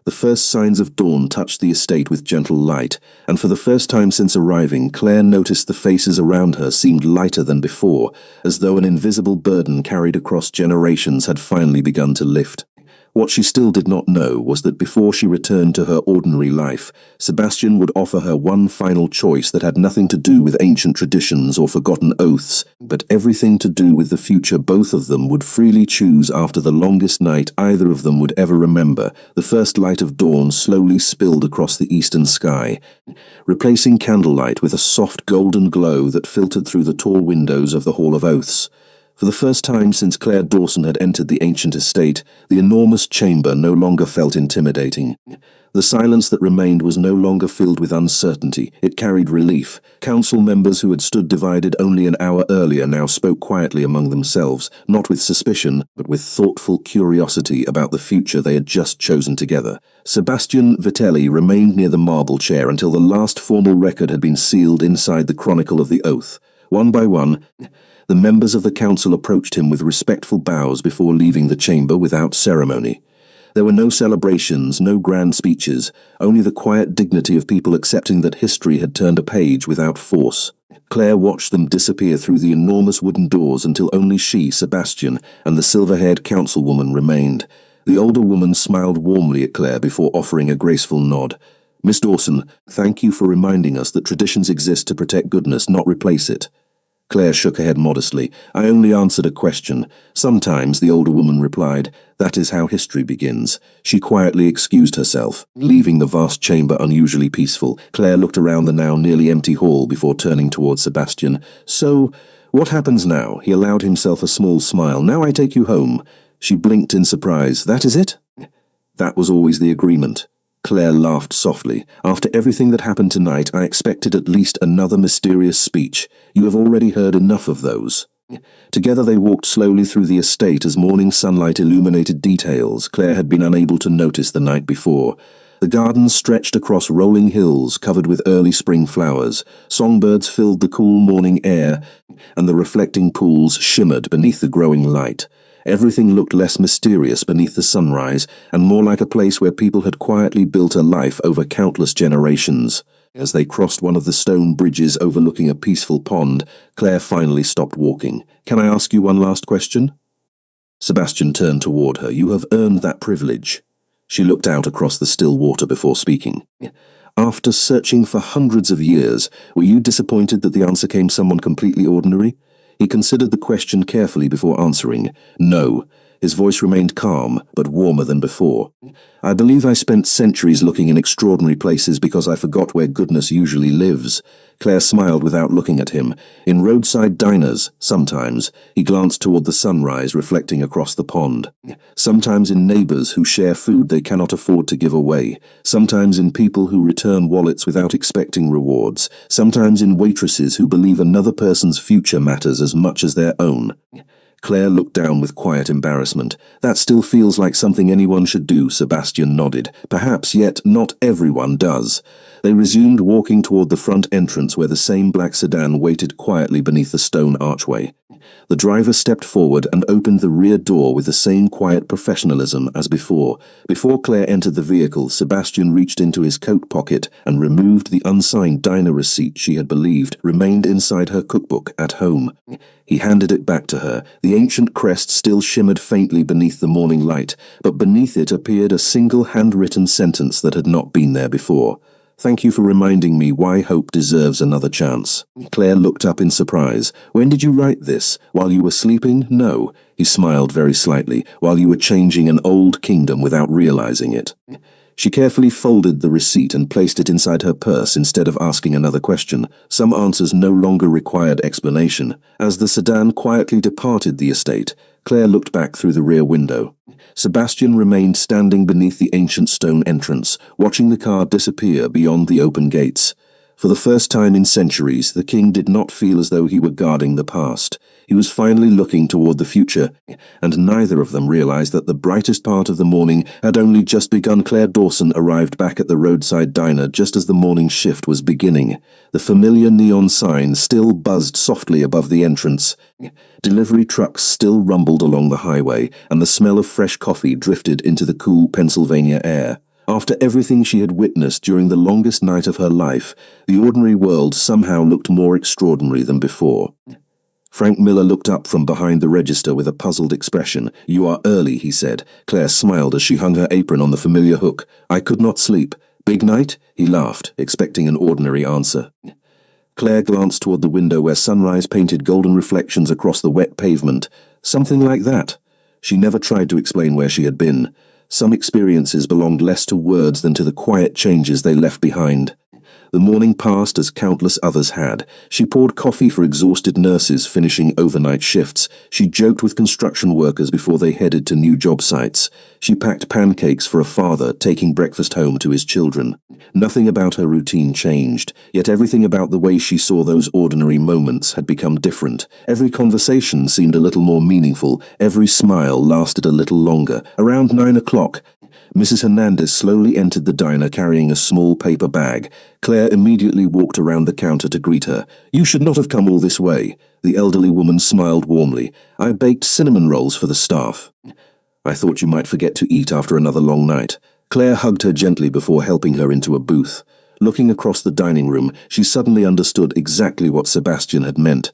The first signs of dawn touched the estate with gentle light, and for the first time since arriving, Claire noticed the faces around her seemed lighter than before, as though an invisible burden carried across generations had finally begun to lift. What she still did not know was that before she returned to her ordinary life, Sebastian would offer her one final choice that had nothing to do with ancient traditions or forgotten oaths, but everything to do with the future both of them would freely choose after the longest night either of them would ever remember. The first light of dawn slowly spilled across the eastern sky, replacing candlelight with a soft golden glow that filtered through the tall windows of the Hall of Oaths. For the first time since Claire Dawson had entered the ancient estate, the enormous chamber no longer felt intimidating. The silence that remained was no longer filled with uncertainty. It carried relief. Council members who had stood divided only an hour earlier now spoke quietly among themselves, not with suspicion, but with thoughtful curiosity about the future they had just chosen together. Sebastian Vitelli remained near the marble chair until the last formal record had been sealed inside the chronicle of the oath. One by one, the members of the council approached him with respectful bows before leaving the chamber without ceremony. There were no celebrations, no grand speeches, only the quiet dignity of people accepting that history had turned a page without force. Claire watched them disappear through the enormous wooden doors until only she, Sebastian, and the silver-haired councilwoman remained. The older woman smiled warmly at Claire before offering a graceful nod. "Miss Dawson, thank you for reminding us that traditions exist to protect goodness, not replace it." Claire shook her head modestly. "I only answered a question." "Sometimes," the older woman replied. "That is how history begins." She quietly excused herself, leaving the vast chamber unusually peaceful. Claire looked around the now nearly empty hall before turning towards Sebastian. "So, what happens now?" He allowed himself a small smile. "Now I take you home." She blinked in surprise. "That is it?" "That was always the agreement." Claire laughed softly. "After everything that happened tonight, I expected at least another mysterious speech. You have already heard enough of those." Together they walked slowly through the estate as morning sunlight illuminated details Claire had been unable to notice the night before. The gardens stretched across rolling hills covered with early spring flowers. Songbirds filled the cool morning air, and the reflecting pools shimmered beneath the growing light. Everything looked less mysterious beneath the sunrise, and more like a place where people had quietly built a life over countless generations. As they crossed one of the stone bridges overlooking a peaceful pond, Claire finally stopped walking. "Can I ask you one last question?" Sebastian turned toward her. "You have earned that privilege." She looked out across the still water before speaking. "After searching for hundreds of years, were you disappointed that the answer came someone completely ordinary?" He considered the question carefully before answering. "No." His voice remained calm, but warmer than before. "I believe I spent centuries looking in extraordinary places because I forgot where goodness usually lives." Claire smiled without looking at him. "In roadside diners, sometimes." He glanced toward the sunrise reflecting across the pond. "Sometimes in neighbors who share food they cannot afford to give away. Sometimes in people who return wallets without expecting rewards. Sometimes in waitresses who believe another person's future matters as much as their own." Claire looked down with quiet embarrassment. "That still feels like something anyone should do," Sebastian nodded. "Perhaps, yet not everyone does." They resumed walking toward the front entrance where the same black sedan waited quietly beneath the stone archway. The driver stepped forward and opened the rear door with the same quiet professionalism as before. Before Claire entered the vehicle, Sebastian reached into his coat pocket and removed the unsigned diner receipt she had believed remained inside her cookbook at home. He handed it back to her. The ancient crest still shimmered faintly beneath the morning light, but beneath it appeared a single handwritten sentence that had not been there before. "Thank you for reminding me why hope deserves another chance." Claire looked up in surprise. "When did you write this? While you were sleeping?" "No." He smiled very slightly. "While you were changing an old kingdom without realizing it." She carefully folded the receipt and placed it inside her purse instead of asking another question. Some answers no longer required explanation. As the sedan quietly departed the estate, Claire looked back through the rear window. Sebastian remained standing beneath the ancient stone entrance, watching the car disappear beyond the open gates. For the first time in centuries, the king did not feel as though he were guarding the past. He was finally looking toward the future, and neither of them realized that the brightest part of the morning had only just begun. Claire Dawson arrived back at the roadside diner just as the morning shift was beginning. The familiar neon sign still buzzed softly above the entrance. Delivery trucks still rumbled along the highway, and the smell of fresh coffee drifted into the cool Pennsylvania air. After everything she had witnessed during the longest night of her life, the ordinary world somehow looked more extraordinary than before. Frank Miller looked up from behind the register with a puzzled expression. "You are early," he said. Claire smiled as she hung her apron on the familiar hook. "I could not sleep." "Big night?" He laughed, expecting an ordinary answer. Claire glanced toward the window where sunrise painted golden reflections across the wet pavement. "Something like that." She never tried to explain where she had been. Some experiences belonged less to words than to the quiet changes they left behind. The morning passed as countless others had. She poured coffee for exhausted nurses finishing overnight shifts. She joked with construction workers before they headed to new job sites. She packed pancakes for a father taking breakfast home to his children. Nothing about her routine changed, yet everything about the way she saw those ordinary moments had become different. Every conversation seemed a little more meaningful. Every smile lasted a little longer. Around 9 o'clock, Mrs. Hernandez slowly entered the diner carrying a small paper bag. Claire immediately walked around the counter to greet her. "You should not have come all this way." The elderly woman smiled warmly. "I baked cinnamon rolls for the staff." "I thought you might forget to eat after another long night." Claire hugged her gently before helping her into a booth. Looking across the dining room, she suddenly understood exactly what Sebastian had meant.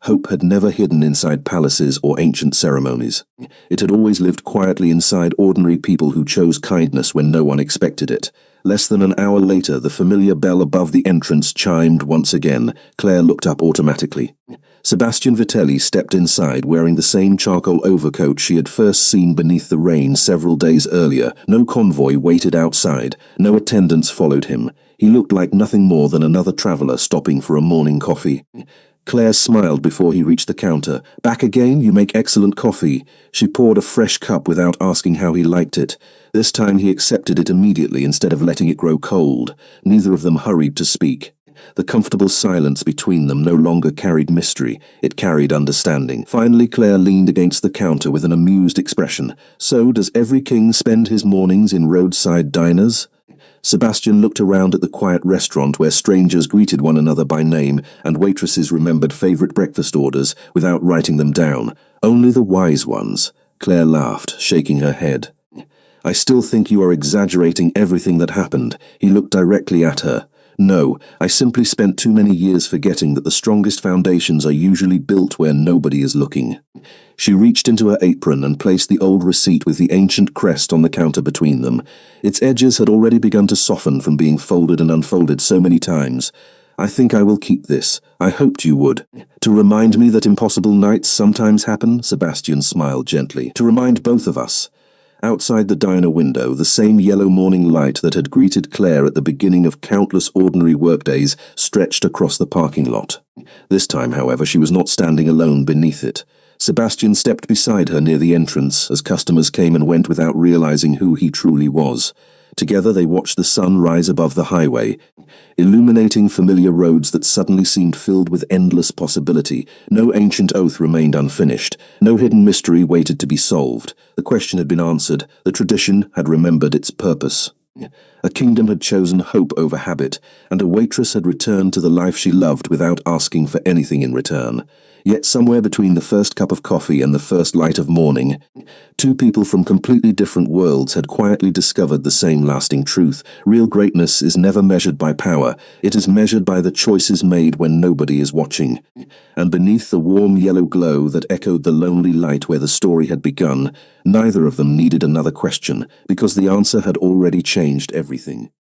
Hope had never hidden inside palaces or ancient ceremonies. It had always lived quietly inside ordinary people who chose kindness when no one expected it. Less than an hour later, the familiar bell above the entrance chimed once again. Claire looked up automatically. Sebastian Vitelli stepped inside wearing the same charcoal overcoat she had first seen beneath the rain several days earlier. No convoy waited outside. No attendants followed him. He looked like nothing more than another traveler stopping for a morning coffee. Claire smiled before he reached the counter. "Back again? You make excellent coffee." She poured a fresh cup without asking how he liked it. This time he accepted it immediately instead of letting it grow cold. Neither of them hurried to speak. The comfortable silence between them no longer carried mystery, it carried understanding. Finally, Claire leaned against the counter with an amused expression. "So, does every king spend his mornings in roadside diners?" Sebastian looked around at the quiet restaurant where strangers greeted one another by name and waitresses remembered favorite breakfast orders without writing them down. "Only the wise ones." Claire laughed, shaking her head. "I still think you are exaggerating everything that happened." He looked directly at her. "No, I simply spent too many years forgetting that the strongest foundations are usually built where nobody is looking." She reached into her apron and placed the old receipt with the ancient crest on the counter between them. Its edges had already begun to soften from being folded and unfolded so many times. "I think I will keep this. I hoped you would." "To remind me that impossible nights sometimes happen?" Sebastian smiled gently. "To remind both of us." Outside the diner window, the same yellow morning light that had greeted Claire at the beginning of countless ordinary workdays stretched across the parking lot. This time, however, she was not standing alone beneath it. Sebastian stepped beside her near the entrance as customers came and went without realizing who he truly was. Together they watched the sun rise above the highway, illuminating familiar roads that suddenly seemed filled with endless possibility. No ancient oath remained unfinished. No hidden mystery waited to be solved. The question had been answered. The tradition had remembered its purpose. A kingdom had chosen hope over habit, and a waitress had returned to the life she loved without asking for anything in return. Yet somewhere between the first cup of coffee and the first light of morning, two people from completely different worlds had quietly discovered the same lasting truth. Real greatness is never measured by power. It is measured by the choices made when nobody is watching. And beneath the warm yellow glow that echoed the lonely light where the story had begun, neither of them needed another question, because the answer had already changed everything.